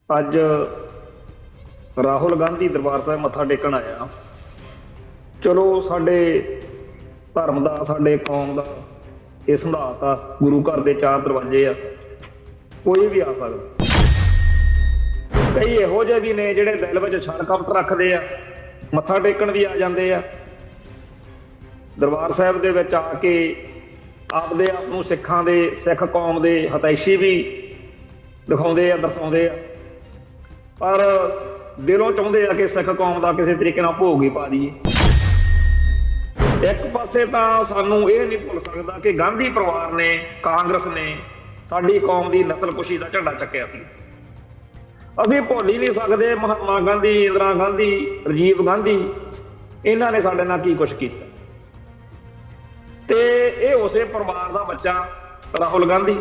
ਅੱਜ ਰਾਹੁਲ ਗਾਂਧੀ ਦਰਬਾਰ ਸਾਹਿਬ ਮੱਥਾ ਟੇਕਣ ਆਇਆ। ਚਲੋ ਸਾਡੇ ਧਰਮ ਦਾ, ਸਾਡੇ ਕੌਮ ਦਾ ਇਹ ਸਿਧਾਂਤ ਆ, ਗੁਰੂ ਘਰ ਦੇ 4 ਦਰਵਾਜ਼ੇ ਆ, ਕੋਈ ਵੀ ਆ ਸਕਦਾ। ਕਈ ਇਹੋ ਜਿਹੇ ਵੀ ਨੇ ਜਿਹੜੇ ਦਿਲ ਵਿੱਚ ਛਲ ਕਪਟ ਰੱਖਦੇ ਆ, ਮੱਥਾ ਟੇਕਣ ਵੀ ਆ ਜਾਂਦੇ ਆ। ਦਰਬਾਰ ਸਾਹਿਬ ਦੇ ਵਿੱਚ ਆ ਕੇ ਆਪਦੇ ਆਪ ਨੂੰ ਸਿੱਖਾਂ ਦੇ, ਸਿੱਖ ਕੌਮ ਦੇ ਹਿਤੈਸ਼ੀ ਵੀ ਦਿਖਾਉਂਦੇ ਆ, ਦਰਸਾਉਂਦੇ ਆ, ਪਰ ਦਿਲੋਂ ਚਾਹੁੰਦੇ ਆ ਕਿ ਸਿੱਖ ਕੌਮ ਦਾ ਕਿਸੇ ਤਰੀਕੇ ਨਾਲ ਭੋਗ ਹੀ ਪਾ ਦਈਏ। ਇੱਕ ਪਾਸੇ ਤਾਂ ਸਾਨੂੰ ਇਹ ਨਹੀਂ ਭੁੱਲ ਸਕਦਾ ਕਿ ਗਾਂਧੀ ਪਰਿਵਾਰ ਨੇ, ਕਾਂਗਰਸ ਨੇ ਸਾਡੀ ਕੌਮ ਦੀ ਨਸਲਕੁਸ਼ੀ ਦਾ ਝੰਡਾ ਚੱਕਿਆ ਸੀ। ਅਸੀਂ ਭੁੱਲ ਹੀ ਨਹੀਂ ਸਕਦੇ ਮਹਾਤਮਾ ਗਾਂਧੀ, ਇੰਦਰਾ ਗਾਂਧੀ, ਰਾਜੀਵ ਗਾਂਧੀ, ਇਹਨਾਂ ਨੇ ਸਾਡੇ ਨਾਲ ਕੀ ਕੁਛ ਕੀਤਾ। ਤੇ ਇਹ ਉਸੇ ਪਰਿਵਾਰ ਦਾ ਬੱਚਾ ਰਾਹੁਲ ਗਾਂਧੀ।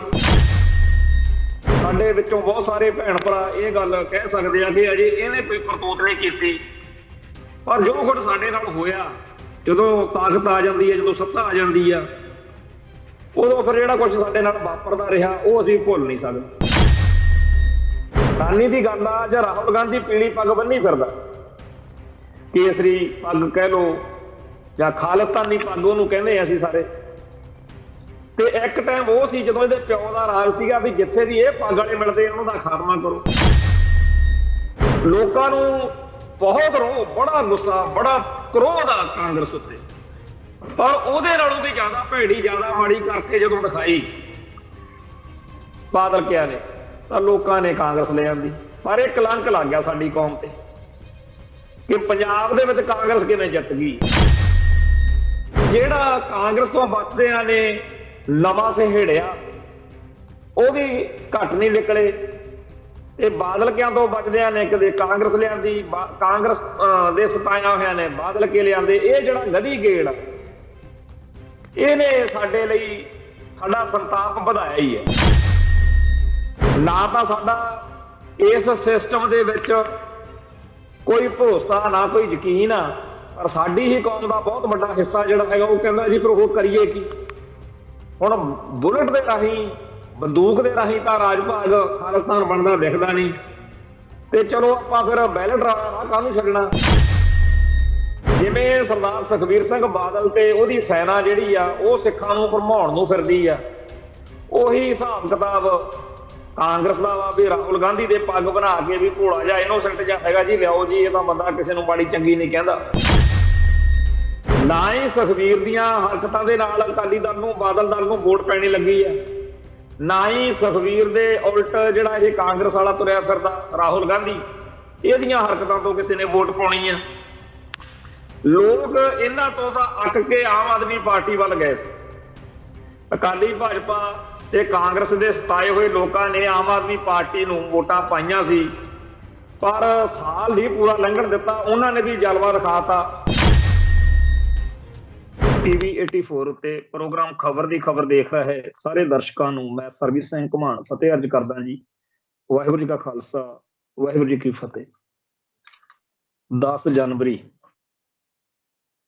ਸਾਡੇ ਵਿੱਚੋਂ ਬਹੁਤ ਸਾਰੇ ਭੈਣ ਭਰਾ ਇਹ ਗੱਲ ਕਹਿ ਸਕਦੇ ਆ ਕਿ ਅਜੇ ਇਹਨੇ ਕੋਈ ਕਰਤੂਤ ਨਹੀਂ ਕੀਤੀ, ਪਰ ਜੋ ਕੁਝ ਸਾਡੇ ਨਾਲ ਹੋਇਆ, ਜਦੋਂ ਤਾਕਤ ਆ ਜਾਂਦੀ ਹੈ, ਜਦੋਂ ਸੱਤਾ ਆ ਜਾਂਦੀ ਆ, ਉਦੋਂ ਫਿਰ ਜਿਹੜਾ ਕੁਝ ਸਾਡੇ ਨਾਲ ਵਾਪਰਦਾ ਰਿਹਾ ਉਹ ਅਸੀਂ ਭੁੱਲ ਨਹੀਂ ਸਕਦੇ। ਹੈਰਾਨੀ ਦੀ ਗੱਲ ਆ, ਜਾਂ ਰਾਹੁਲ ਗਾਂਧੀ ਪੀਲੀ ਪੱਗ ਬੰਨੀ ਫਿਰਦਾ, ਕੇਸਰੀ ਪੱਗ ਕਹਿ ਲਓ ਜਾਂ ਖਾਲਿਸਤਾਨੀ ਪੱਗ ਉਹਨੂੰ ਕਹਿੰਦੇ ਆ ਅਸੀਂ ਸਾਰੇ। ਤੇ ਇੱਕ ਟਾਈਮ ਉਹ ਸੀ ਜਦੋਂ ਇਹਦੇ ਪਿਓ ਦਾ ਰਾਜ ਸੀਗਾ ਵੀ ਜਿੱਥੇ ਵੀ ਇਹ ਪੱਗ ਵਾਲੇ ਮਿਲਦੇ ਉਹਨਾਂ ਦਾ ਖਾਤਮਾ ਕਰੋ। ਲੋਕਾਂ ਨੂੰ ਬਹੁਤ ਰੋਹ, ਬੜਾ ਗੁੱਸਾ, ਬੜਾ ਕਰੋਧ ਆ ਕਾਂਗਰਸ ਉੱਤੇ, ਪਰ ਉਹਦੇ ਨਾਲੋਂ ਵੀ ਜ਼ਿਆਦਾ ਭੈੜੀ, ਜ਼ਿਆਦਾ ਮਾੜੀ ਕਰਕੇ ਜਦੋਂ ਦਿਖਾਈ ਬਾਦਲ ਕਿਆ ਨੇ, ਤਾਂ ਲੋਕਾਂ ਨੇ ਕਾਂਗਰਸ ਲੈ ਆਂਦੀ। ਪਰ ਇਹ ਕਲੰਕ ਲੱਗ ਗਿਆ ਸਾਡੀ ਕੌਮ ਤੇ ਕਿ ਪੰਜਾਬ ਦੇ ਵਿੱਚ ਕਾਂਗਰਸ ਕਿਵੇਂ ਜਿੱਤ ਗਈ। ਜਿਹੜਾ ਕਾਂਗਰਸ ਤੋਂ ਬਚਦਿਆਂ ਨੇ ਨਵਾਂ ਸਹੇੜਿਆ ਉਹ ਵੀ ਘੱਟ ਨਹੀਂ ਨਿਕਲੇ, ਤੇ ਬਾਦਲ ਕਿਆਂ ਤੋਂ ਬਚਦਿਆਂ ਨੇ ਕਦੇ ਕਾਂਗਰਸ ਲਿਆਂਦੀ, ਕਾਂਗਰਸ ਦੇ ਸਤਾਇਆ ਹੋਇਆਂ ਨੇ ਬਾਦਲ ਕੇ ਲਿਆਂਦੇ। ਇਹ ਜਿਹੜਾ ਗਧੀ ਗੇੜ ਇਹਨੇ ਸਾਡੇ ਲਈ ਸਾਡਾ ਸੰਤਾਪ ਵਧਾਇਆ ਹੀ ਹੈ। ਨਾ ਤਾਂ ਸਾਡਾ ਇਸ ਸਿਸਟਮ ਦੇ ਵਿੱਚ ਕੋਈ ਭਰੋਸਾ, ਨਾ ਕੋਈ ਯਕੀਨ ਆ, ਪਰ ਸਾਡੀ ਹੀ ਕੌਮ ਦਾ ਬਹੁਤ ਵੱਡਾ ਹਿੱਸਾ ਜਿਹੜਾ ਹੈਗਾ ਉਹ ਕਹਿੰਦਾ ਜੀ ਫਿਰ ਉਹ ਕਰੀਏ ਕੀ। ਹੁਣ ਬੁਲਟ ਦੇ ਰਾਹੀਂ, ਬੰਦੂਕ ਦੇ ਰਾਹੀਂ ਤਾਂ ਰਾਜ ਭਾਗ ਖਾਲਿਸਤਾਨ ਬਣਦਾ ਦਿਖਦਾ ਨਹੀਂ, ਤੇ ਚਲੋ ਆਪਾਂ ਫਿਰ ਬੈਲਟ ਰਾਹ ਕਾਹਨੂੰ ਛੱਡਣਾ। ਜਿਵੇਂ ਸਰਦਾਰ ਸੁਖਬੀਰ ਸਿੰਘ ਬਾਦਲ ਤੇ ਉਹਦੀ ਸੈਨਾ ਜਿਹੜੀ ਆ ਉਹ ਸਿੱਖਾਂ ਨੂੰ ਭਰਮਾਉਣ ਨੂੰ ਫਿਰਦੀ ਆ, ਉਹੀ ਹਿਸਾਬ ਕਿਤਾਬ ਕਾਂਗਰਸ ਦਾ ਵਾ ਵੀ ਰਾਹੁਲ ਗਾਂਧੀ ਦੇ ਪੱਗ ਬਣਾ ਕੇ ਵੀ ਭੋਲਾ ਜਿਹਾ ਇਨੋਸੈਂਟ ਜਿਹਾ ਹੈਗਾ ਜੀ, ਲਿਆਓ ਜੀ, ਇਹ ਤਾਂ ਬੰਦਾ ਕਿਸੇ ਨੂੰ ਮਾੜੀ ਚੰਗੀ ਨਹੀਂ ਕਹਿੰਦਾ। ਨਾ ਹੀ ਸੁਖਬੀਰ ਦੀਆਂ ਹਰਕਤਾਂ ਦੇ ਨਾਲ ਅਕਾਲੀ ਦਲ ਨੂੰ, ਬਾਦਲ ਦਲ ਨੂੰ ਵੋਟ ਪੈਣੀ ਲੱਗੀ ਆ, ਨਾ ਹੀ ਸੁਖਬੀਰ ਦੇ ਉਲਟ ਜਿਹੜਾ ਇਹ ਕਾਂਗਰਸ ਵਾਲਾ ਤੁਰਿਆ ਫਿਰਦਾ ਰਾਹੁਲ ਗਾਂਧੀ, ਇਹਦੀਆਂ ਹਰਕਤਾਂ ਤੋਂ ਕਿਸੇ ਨੇ ਵੋਟ ਪਾਉਣੀ ਆ। ਲੋਕ ਇਹਨਾਂ ਤੋਂ ਤਾਂ ਅੱਕ ਕੇ ਆਮ ਆਦਮੀ ਪਾਰਟੀ ਵੱਲ ਗਏ ਸੀ। ਅਕਾਲੀ, ਭਾਜਪਾ ਤੇ ਕਾਂਗਰਸ ਦੇ ਸਤਾਏ ਹੋਏ ਲੋਕਾਂ ਨੇ ਆਮ ਆਦਮੀ ਪਾਰਟੀ ਨੂੰ ਵੋਟਾਂ ਪਾਈਆਂ ਸੀ, ਪਰ ਸਾਲ ਨਹੀਂ ਪੂਰਾ ਲੰਘਣ ਦਿੱਤਾ, ਉਹਨਾਂ ਨੇ ਵੀ ਜਲਵਾ ਦਿਖਾਤਾ। TV 84 ਉੱਤੇ ਪ੍ਰੋਗਰਾਮ ਖਬਰ ਦੀ ਖਬਰ ਦੇਖ ਰਹੇ ਸਾਰੇ ਦਰਸ਼ਕਾਂ ਨੂੰ ਮੈਂ ਸਰਬੀਰ ਸਿੰਘ ਘੁਮਾਣ ਫਤਿਹ ਅਰਜ ਕਰਦਾ ਜੀ। ਵਾਹਿਗੁਰੂ ਜੀ ਕਾ ਖਾਲਸਾ, ਵਾਹਿਗੁਰੂ ਜੀ ਕੀ ਫਤਿਹ। 10 ਜਨਵਰੀ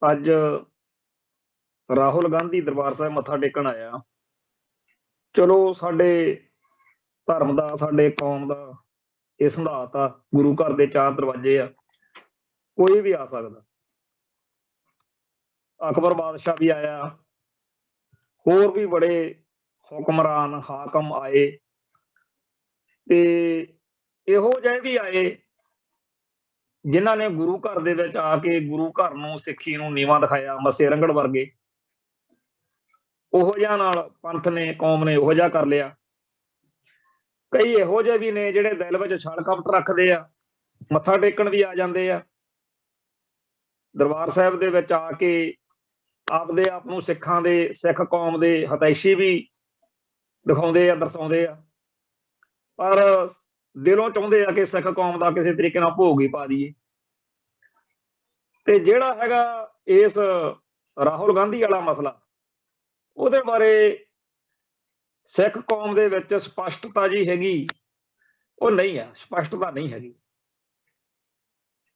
ਅੱਜ ਰਾਹੁਲ ਗਾਂਧੀ ਦਰਬਾਰ ਸਾਹਿਬ ਮੱਥਾ ਟੇਕਣ ਆਇਆ। ਚਲੋ ਸਾਡੇ ਧਰਮ ਦਾ, ਸਾਡੇ ਕੌਮ ਦਾ ਇਹ ਸਿਧਾਂਤ ਆ, ਗੁਰੂ ਘਰ ਦੇ 4 ਦਰਵਾਜ਼ੇ ਆ, ਕੋਈ ਵੀ ਆ ਸਕਦਾ। ਅਕਬਰ ਬਾਦਸ਼ਾਹ ਵੀ ਆਇਆ, ਹੋਰ ਵੀ ਬੜੇ ਹੁਕਮਰਾਨ, ਹਾਕਮ ਆਏ, ਤੇ ਇਹੋ ਜਿਹੇ ਵੀ ਆਏ ਜਿਨ੍ਹਾਂ ਨੇ ਗੁਰੂ ਘਰ ਦੇ ਵਿੱਚ ਆ ਕੇ ਗੁਰੂ ਘਰ ਨੂੰ, ਸਿੱਖੀ ਨੂੰ ਨੀਵਾਂ ਦਿਖਾਇਆ। ਮੱਸੇ ਰੰਘੜ ਵਰਗੇ ਉਹੋ ਜਿਹਾ ਨਾਲ ਪੰਥ ਨੇ, ਕੌਮ ਨੇ ਉਹੋ ਜਿਹਾ ਕਰ ਲਿਆ। ਕਈ ਇਹੋ ਜਿਹੇ ਵੀ ਨੇ ਜਿਹੜੇ ਦਿਲ ਵਿੱਚ ਛਲ ਕਪਟ ਰੱਖਦੇ ਆ, ਮੱਥਾ ਟੇਕਣ ਵੀ ਆ ਜਾਂਦੇ ਆ। ਦਰਬਾਰ ਸਾਹਿਬ ਦੇ ਵਿੱਚ ਆ ਕੇ ਆਪਦੇ ਆਪ ਨੂੰ ਸਿੱਖਾਂ ਦੇ, ਸਿੱਖ ਕੌਮ ਦੇ ਹਿਤੈਸ਼ੀ ਵੀ ਦਿਖਾਉਂਦੇ ਆ, ਦਰਸਾਉਂਦੇ ਆ, ਪਰ ਦਿਲੋਂ ਚਾਹੁੰਦੇ ਆ ਕਿ ਸਿੱਖ ਕੌਮ ਦਾ ਕਿਸੇ ਤਰੀਕੇ ਨਾਲ ਭੋਗ ਹੀ ਪਾ ਦਈਏ। ਤੇ ਜਿਹੜਾ ਹੈਗਾ ਇਸ ਰਾਹੁਲ ਗਾਂਧੀ ਵਾਲਾ ਮਸਲਾ, ਉਹਦੇ ਬਾਰੇ ਸਿੱਖ ਕੌਮ ਦੇ ਵਿੱਚ ਸਪਸ਼ਟਤਾ ਜੀ ਹੈਗੀ, ਉਹ ਨਹੀਂ ਆ, ਸਪਸ਼ਟਤਾ ਨਹੀਂ ਹੈਗੀ।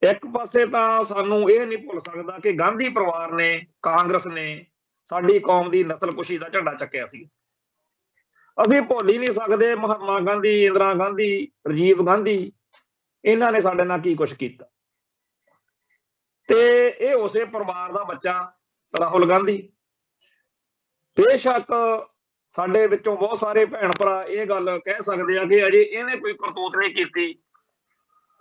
ਇੱਕ ਪਾਸੇ ਤਾਂ ਸਾਨੂੰ ਇਹ ਨਹੀਂ ਭੁੱਲ ਸਕਦਾ ਕਿ ਗਾਂਧੀ ਪਰਿਵਾਰ ਨੇ, ਕਾਂਗਰਸ ਨੇ ਸਾਡੀ ਕੌਮ ਦੀ ਨਸਲਕੁਸ਼ੀ ਦਾ ਝੰਡਾ ਚੱਕਿਆ ਸੀ। ਅਸੀਂ ਭੁੱਲ ਹੀ ਨਹੀਂ ਸਕਦੇ ਮਹਾਤਮਾ ਗਾਂਧੀ, ਇੰਦਰਾ ਗਾਂਧੀ, ਰਾਜੀਵ ਗਾਂਧੀ, ਇਹਨਾਂ ਨੇ ਸਾਡੇ ਨਾਲ ਕੀ ਕੁਛ ਕੀਤਾ। ਤੇ ਇਹ ਉਸੇ ਪਰਿਵਾਰ ਦਾ ਬੱਚਾ ਰਾਹੁਲ ਗਾਂਧੀ। ਬੇਸ਼ੱਕ ਸਾਡੇ ਵਿੱਚੋਂ ਬਹੁਤ ਸਾਰੇ ਭੈਣ ਭਰਾ ਇਹ ਗੱਲ ਕਹਿ ਸਕਦੇ ਆ ਕਿ ਅਜੇ ਇਹਨੇ ਕੋਈ ਕਰਤੂਤ ਨਹੀਂ ਕੀਤੀ,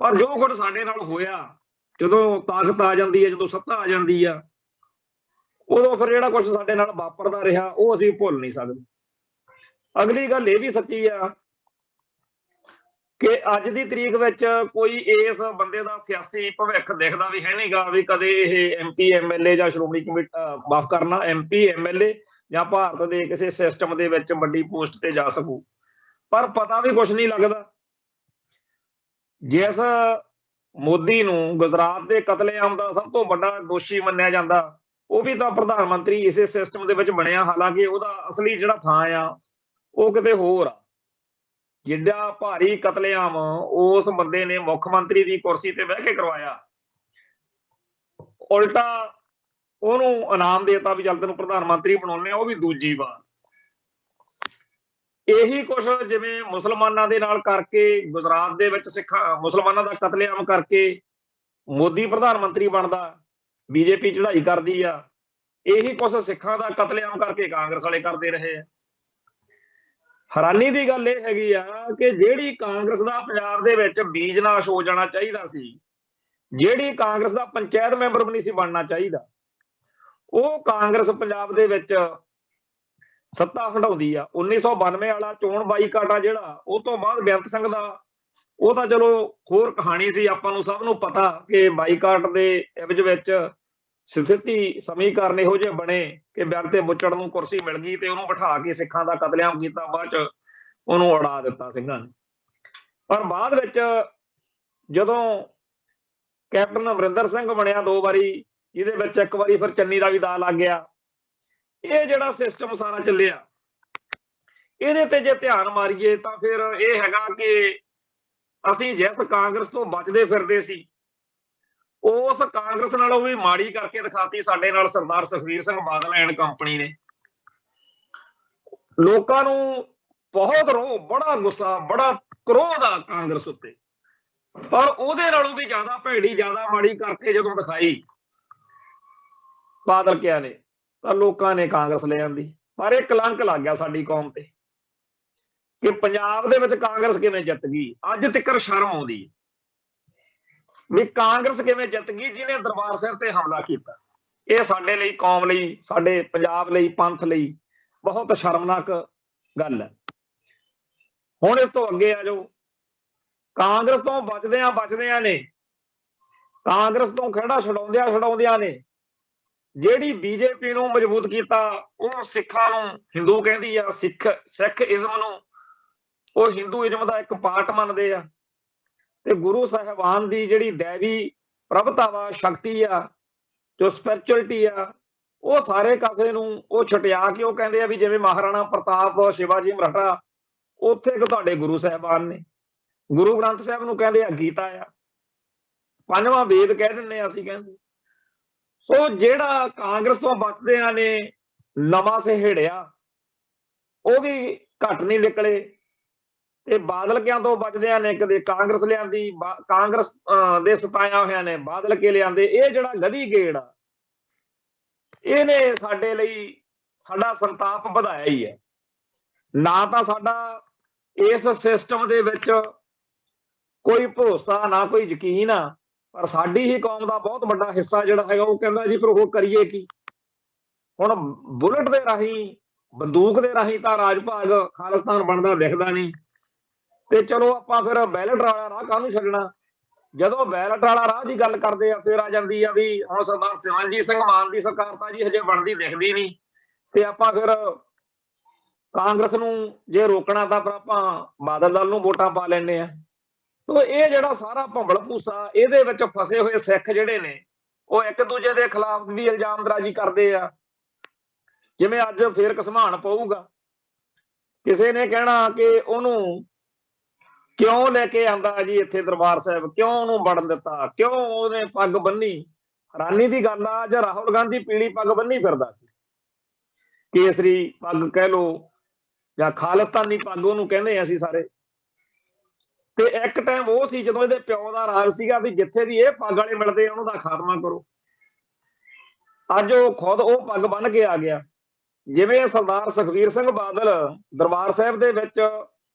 ਪਰ ਜੋ ਕੁਝ ਸਾਡੇ ਨਾਲ ਹੋਇਆ, ਜਦੋਂ ਤਾਕਤ ਆ ਜਾਂਦੀ ਹੈ, ਜਦੋਂ ਸੱਤਾ ਆ ਜਾਂਦੀ ਆ, ਉਦੋਂ ਫਿਰ ਜਿਹੜਾ ਕੁਝ ਸਾਡੇ ਨਾਲ ਵਾਪਰਦਾ ਰਿਹਾ ਉਹ ਅਸੀਂ ਭੁੱਲ ਨਹੀਂ ਸਕਦੇ। ਅਗਲੀ ਗੱਲ ਇਹ ਵੀ ਸੱਚੀ ਆ ਕਿ ਅੱਜ ਦੀ ਤਰੀਕ ਵਿੱਚ ਕੋਈ ਇਸ ਬੰਦੇ ਦਾ ਸਿਆਸੀ ਭਵਿੱਖ ਦਿਖਦਾ ਵੀ ਹੈ ਨਹੀਂਗਾ ਵੀ ਕਦੇ ਇਹ MP MLA ਜਾਂ ਸ਼੍ਰੋਮਣੀ ਕਮੇਟੀ ਮਾਫ ਕਰਨਾ MP MLA ਜਾਂ ਭਾਰਤ ਦੇ ਕਿਸੇ ਸਿਸਟਮ ਦੇ ਵਿੱਚ ਵੱਡੀ ਪੋਸਟ ਤੇ ਜਾ ਸਕੂ। ਪਰ ਪਤਾ ਵੀ ਕੁਝ ਨਹੀਂ ਲੱਗਦਾ। ਜਿਸ ਮੋਦੀ ਨੂੰ ਗੁਜਰਾਤ ਦੇ ਕਤਲੇਆਮ ਦਾ ਸਭ ਤੋਂ ਵੱਡਾ ਦੋਸ਼ੀ ਮੰਨਿਆ ਜਾਂਦਾ, ਉਹ ਵੀ ਤਾਂ ਪ੍ਰਧਾਨ ਮੰਤਰੀ ਇਸੇ ਸਿਸਟਮ ਦੇ ਵਿੱਚ ਬਣਿਆ, ਹਾਲਾਂਕਿ ਉਹਦਾ ਅਸਲੀ ਜਿਹੜਾ ਥਾਂ ਆ ਉਹ ਕਿਤੇ ਹੋਰ ਆ। ਜਿੱਡਾ ਭਾਰੀ ਕਤਲੇਆਮ ਉਸ ਬੰਦੇ ਨੇ ਮੁੱਖ ਮੰਤਰੀ ਦੀ ਕੁਰਸੀ ਤੇ ਬਹਿ ਕੇ ਕਰਵਾਇਆ, ਉਲਟਾ ਉਹਨੂੰ ਇਨਾਮ ਦੇਤਾ ਵੀ ਚੱਲ ਤੈਨੂੰ ਪ੍ਰਧਾਨ ਮੰਤਰੀ ਬਣਾਉਣੇ ਆ, ਉਹ ਵੀ ਦੂਜੀ ਵਾਰ। ਇਹੀ ਕੁਛ ਜਿਵੇਂ ਮੁਸਲਮਾਨਾਂ ਦੇ ਨਾਲ ਕਰਕੇ ਗੁਜਰਾਤ ਦੇ ਵਿੱਚ ਸਿੱਖਾਂ ਮੁਸਲਮਾਨਾਂ ਦਾ ਕਤਲੇਆਮ ਕਰਕੇ ਮੋਦੀ ਪ੍ਰਧਾਨ ਮੰਤਰੀ ਬਣਦਾ, BJP ਚੜ੍ਹਾਈ ਕਰਦੀ ਆ, ਇਹੀ ਕੁਛ ਸਿੱਖਾਂ ਦਾ ਕਤਲੇਆਮ ਕਰਕੇ ਕਾਂਗਰਸ ਵਾਲੇ ਕਰਦੇ ਰਹੇ ਆ। ਹੈਰਾਨੀ ਦੀ ਗੱਲ ਇਹ ਹੈਗੀ ਆ ਕਿ ਜਿਹੜੀ ਕਾਂਗਰਸ ਦਾ ਪੰਜਾਬ ਦੇ ਵਿੱਚ ਬੀਜ ਨਾਸ਼ ਹੋ ਜਾਣਾ ਚਾਹੀਦਾ ਸੀ, ਜਿਹੜੀ ਕਾਂਗਰਸ ਦਾ ਪੰਚਾਇਤ ਮੈਂਬਰ ਵੀ ਨਹੀਂ ਸੀ ਬਣਨਾ ਚਾਹੀਦਾ, ਉਹ ਕਾਂਗਰਸ ਪੰਜਾਬ ਦੇ ਵਿੱਚ ਸੱਤਾ ਹੰਢਾਉਂਦੀ ਆ। 1992 ਵਾਲਾ ਚੋਣ ਬਾਈਕਾਟ ਆ ਜਿਹੜਾ, ਉਹ ਤੋਂ ਬਾਅਦ ਬੇਅੰਤ ਸਿੰਘ ਦਾ, ਉਹ ਤਾਂ ਚਲੋ ਹੋਰ ਕਹਾਣੀ ਸੀ, ਆਪਾਂ ਨੂੰ ਸਭ ਨੂੰ ਪਤਾ ਕਿ ਬਾਈਕਾਟ ਦੇ ਇਵਜ ਵਿੱਚ ਸਥਿਤੀ ਸਮੀਕਰਨ ਇਹੋ ਜਿਹੇ ਬਣੇ ਕਿ ਬੇਅੰਤ ਤੇ ਬੁੱਚੜ ਨੂੰ ਕੁਰਸੀ ਮਿਲ ਗਈ ਤੇ ਉਹਨੂੰ ਬਿਠਾ ਕੇ ਸਿੱਖਾਂ ਦਾ ਕਤਲੇਆਮ ਕੀਤਾ, ਬਾਅਦ ਚ ਉਹਨੂੰ ਉਡਾ ਦਿੱਤਾ ਸਿੰਘਾਂ ਨੇ। ਪਰ ਬਾਅਦ ਵਿੱਚ ਜਦੋਂ ਕੈਪਟਨ ਅਮਰਿੰਦਰ ਸਿੰਘ ਬਣਿਆ 2 ਵਾਰੀ, ਜਿਹਦੇ ਵਿੱਚ 1 ਵਾਰੀ ਫਿਰ ਚੰਨੀ ਦਾ ਵੀ ਦਾ ਲੱਗ ਗਿਆ, ਇਹ ਜਿਹੜਾ ਸਿਸਟਮ ਸਾਰਾ ਚੱਲਿਆ, ਇਹਦੇ ਤੇ ਜੇ ਧਿਆਨ ਮਾਰੀਏ ਤਾਂ ਫਿਰ ਇਹ ਹੈਗਾ ਕਿ ਅਸੀਂ ਜਿਸ ਕਾਂਗਰਸ ਤੋਂ ਬਚਦੇ ਫਿਰਦੇ ਸੀ, ਉਸ ਕਾਂਗਰਸ ਨਾਲੋਂ ਵੀ ਮਾੜੀ ਕਰਕੇ ਦਿਖਾਤੀ ਸਾਡੇ ਨਾਲ ਸਰਦਾਰ ਸੁਖਬੀਰ ਸਿੰਘ ਬਾਦਲ ਐਂਡ ਕੰਪਨੀ ਨੇ। ਲੋਕਾਂ ਨੂੰ ਬਹੁਤ ਰੋਹ, ਬੜਾ ਗੁੱਸਾ, ਬੜਾ ਕਰੋਧ ਆ ਕਾਂਗਰਸ ਉੱਤੇ, ਪਰ ਉਹਦੇ ਨਾਲੋਂ ਵੀ ਜ਼ਿਆਦਾ ਭੈੜੀ, ਜ਼ਿਆਦਾ ਮਾੜੀ ਕਰਕੇ ਜਦੋਂ ਦਿਖਾਈ ਬਾਦਲ ਕਿਆ ਨੇ, ਤਾਂ ਲੋਕਾਂ ਨੇ ਕਾਂਗਰਸ ਲੈ ਆਂਦੀ। ਪਰ ਇਹ ਕਲੰਕ ਲੱਗ ਗਿਆ ਸਾਡੀ ਕੌਮ ਤੇ ਕਿ ਪੰਜਾਬ ਦੇ ਵਿੱਚ ਕਾਂਗਰਸ ਕਿਵੇਂ ਜਿੱਤ ਗਈ। ਅੱਜ ਤੱਕ ਸ਼ਰਮ ਆਉਂਦੀ ਵੀ ਕਾਂਗਰਸ ਕਿਵੇਂ ਜਿੱਤ ਗਈ ਜਿਹਨੇ ਦਰਬਾਰ ਸਾਹਿਬ ਤੇ ਹਮਲਾ ਕੀਤਾ। ਇਹ ਸਾਡੇ ਲਈ, ਕੌਮ ਲਈ, ਸਾਡੇ ਪੰਜਾਬ ਲਈ, ਪੰਥ ਲਈ ਬਹੁਤ ਸ਼ਰਮਨਾਕ ਗੱਲ ਹੈ। ਹੁਣ ਇਸ ਤੋਂ ਅੱਗੇ ਆ ਜਾਓ, ਕਾਂਗਰਸ ਤੋਂ ਬਚਦਿਆਂ ਨੇ, ਕਾਂਗਰਸ ਤੋਂ ਖਹਿੜਾ ਛਡਾਉਂਦਿਆਂ ਨੇ ਜਿਹੜੀ BJP ਨੂੰ ਮਜ਼ਬੂਤ ਕੀਤਾ, ਉਹ ਸਿੱਖਾਂ ਨੂੰ ਹਿੰਦੂ ਕਹਿੰਦੀ ਆ, ਸਿੱਖ ਇਜ਼ਮ ਨੂੰ ਉਹ ਹਿੰਦੂਇਜ਼ਮ ਦਾ ਇੱਕ ਪਾਰਟ ਮੰਨਦੇ ਆ, ਤੇ ਗੁਰੂ ਸਾਹਿਬਾਨ ਦੀ ਜਿਹੜੀ ਦੇਵੀ ਪ੍ਰਭਤਾ ਵਾ, ਸ਼ਕਤੀ ਆ, ਜੋ ਸਪਿਰਚੁਅਲਿਟੀ ਆ, ਉਹ ਸਾਰੇ ਕਾਸੇ ਨੂੰ ਉਹ ਛਟਿਆ ਕੇ ਉਹ ਕਹਿੰਦੇ ਆ ਵੀ ਜਿਵੇਂ ਮਹਾਰਾਣਾ ਪ੍ਰਤਾਪ, ਸ਼ਿਵਾਜੀ ਮਰਾਠਾ, ਉੱਥੇ ਕਿ ਤੁਹਾਡੇ ਗੁਰੂ ਸਾਹਿਬਾਨ ਨੇ। ਗੁਰੂ ਗ੍ਰੰਥ ਸਾਹਿਬ ਨੂੰ ਕਹਿੰਦੇ ਆ ਗੀਤਾ ਆ, 5ਵਾਂ ਵੇਦ ਕਹਿ ਦਿੰਦੇ ਆ ਅਸੀਂ, ਕਹਿੰਦੇ। ਸੋ ਜਿਹੜਾ ਕਾਂਗਰਸ ਤੋਂ ਬਚਦਿਆਂ ਨੇ ਨਵਾਂ ਸਹੇੜਿਆ, ਉਹ ਵੀ ਘੱਟ ਨਹੀਂ ਨਿਕਲੇ, ਤੇ ਬਾਦਲ ਕਿਆਂ ਤੋਂ ਬਚਦਿਆਂ ਨੇ ਕਦੇ ਕਾਂਗਰਸ ਲਿਆਂਦੀ, ਕਾਂਗਰਸ ਦੇ ਸਤਾਇਆ ਹੋਇਆਂ ਨੇ ਬਾਦਲ ਕੇ ਲਿਆਂਦੇ। ਇਹ ਜਿਹੜਾ ਗਧੀ ਗੇੜ ਆ, ਇਹਨੇ ਸਾਡੇ ਲਈ ਸਾਡਾ ਸੰਤਾਪ ਵਧਾਇਆ ਹੀ ਹੈ। ਨਾ ਤਾਂ ਸਾਡਾ ਇਸ ਸਿਸਟਮ ਦੇ ਵਿੱਚ ਕੋਈ ਭਰੋਸਾ, ਨਾ ਕੋਈ ਯਕੀਨ ਆ, ਪਰ ਸਾਡੀ ਹੀ ਕੌਮ ਦਾ ਬਹੁਤ ਵੱਡਾ ਹਿੱਸਾ ਜਿਹੜਾ ਹੈਗਾ ਉਹ ਕਹਿੰਦਾ ਜੀ ਫਿਰ ਉਹ ਕਰੀਏ ਕੀ। ਹੁਣ ਬੁਲਟ ਦੇ ਰਾਹੀਂ, ਬੰਦੂਕ ਦੇ ਰਾਹੀਂ ਤਾਂ ਰਾਜ ਭਾਗ ਖਾਲਿਸਤਾਨ ਬਣਦਾ ਦਿਖਦਾ ਨਹੀਂ, ਤੇ ਚਲੋ ਆਪਾਂ ਫਿਰ ਬੈਲਟ ਵਾਲਾ ਰਾਹ ਕਾਹਨੂੰ ਛੱਡਣਾ। ਜਦੋਂ ਬੈਲਟ ਵਾਲਾ ਰਾਹ ਦੀ ਗੱਲ ਕਰਦੇ ਆ, ਫਿਰ ਆ ਜਾਂਦੀ ਆ ਵੀ ਹੁਣ ਸਰਦਾਰ ਸਿਮਰਨਜੀਤ ਸਿੰਘ ਮਾਨ ਦੀ ਸਰਕਾਰ ਤਾਂ ਜੀ ਹਜੇ ਬਣਦੀ ਦਿਖਦੀ ਨਹੀਂ, ਤੇ ਆਪਾਂ ਫਿਰ ਕਾਂਗਰਸ ਨੂੰ ਜੇ ਰੋਕਣਾ ਤਾਂ ਫਿਰ ਆਪਾਂ ਬਾਦਲ ਦਲ ਨੂੰ ਵੋਟਾਂ ਪਾ ਲੈਂਦੇ ਆ। ਤੋ ਇਹ ਜਿਹੜਾ ਸਾਰਾ ਭੰਬਲ ਭੂਸਾ, ਇਹਦੇ ਵਿੱਚ ਫਸੇ ਹੋਏ ਸਿੱਖ ਜਿਹੜੇ ਨੇ, ਉਹ ਇੱਕ ਦੂਜੇ ਦੇ ਖਿਲਾਫ ਵੀ ਇਲਜ਼ਾਮਦਰਾਜੀ ਕਰਦੇ ਆ। ਜਿਵੇਂ ਅੱਜ ਫੇਰ ਘਸਮਾਨ ਪਊਗਾ, ਕਿਸੇ ਨੇ ਕਹਿਣਾ ਕਿ ਉਹਨੂੰ ਕਿਉਂ ਲੈ ਕੇ ਆਂਦਾ ਜੀ ਇੱਥੇ ਦਰਬਾਰ ਸਾਹਿਬ, ਕਿਉਂ ਉਹਨੂੰ ਵੜਨ ਦਿੱਤਾ, ਕਿਉਂ ਉਹਨੇ ਪੱਗ ਬੰਨੀ। ਹੈਰਾਨੀ ਦੀ ਗੱਲ ਆ, ਜਾਂ ਰਾਹੁਲ ਗਾਂਧੀ ਪੀਲੀ ਪੱਗ ਬੰਨੀ ਫਿਰਦਾ ਸੀ, ਕੇਸਰੀ ਪੱਗ ਕਹਿ ਲੋ ਜਾਂ ਖਾਲਿਸਤਾਨੀ ਪੱਗ ਉਹਨੂੰ ਕਹਿੰਦੇ ਅਸੀਂ ਸਾਰੇ, ਤੇ ਇੱਕ ਟਾਈਮ ਉਹ ਸੀ ਜਦੋਂ ਇਹਦੇ ਪਿਓ ਦਾ ਰਾਜ ਸੀਗਾ ਵੀ ਜਿੱਥੇ ਵੀ ਇਹ ਪੱਗ ਵਾਲੇ ਮਿਲਦੇ ਆ ਉਹਨਾਂ ਦਾ ਖਾਤਮਾ ਕਰੋ। ਅੱਜ ਉਹ ਖੁਦ ਉਹ ਪੱਗ ਬੰਨ ਕੇ ਆ ਗਿਆ। ਜਿਵੇਂ ਸਰਦਾਰ ਸੁਖਬੀਰ ਸਿੰਘ ਬਾਦਲ ਦਰਬਾਰ ਸਾਹਿਬ ਦੇ ਵਿੱਚ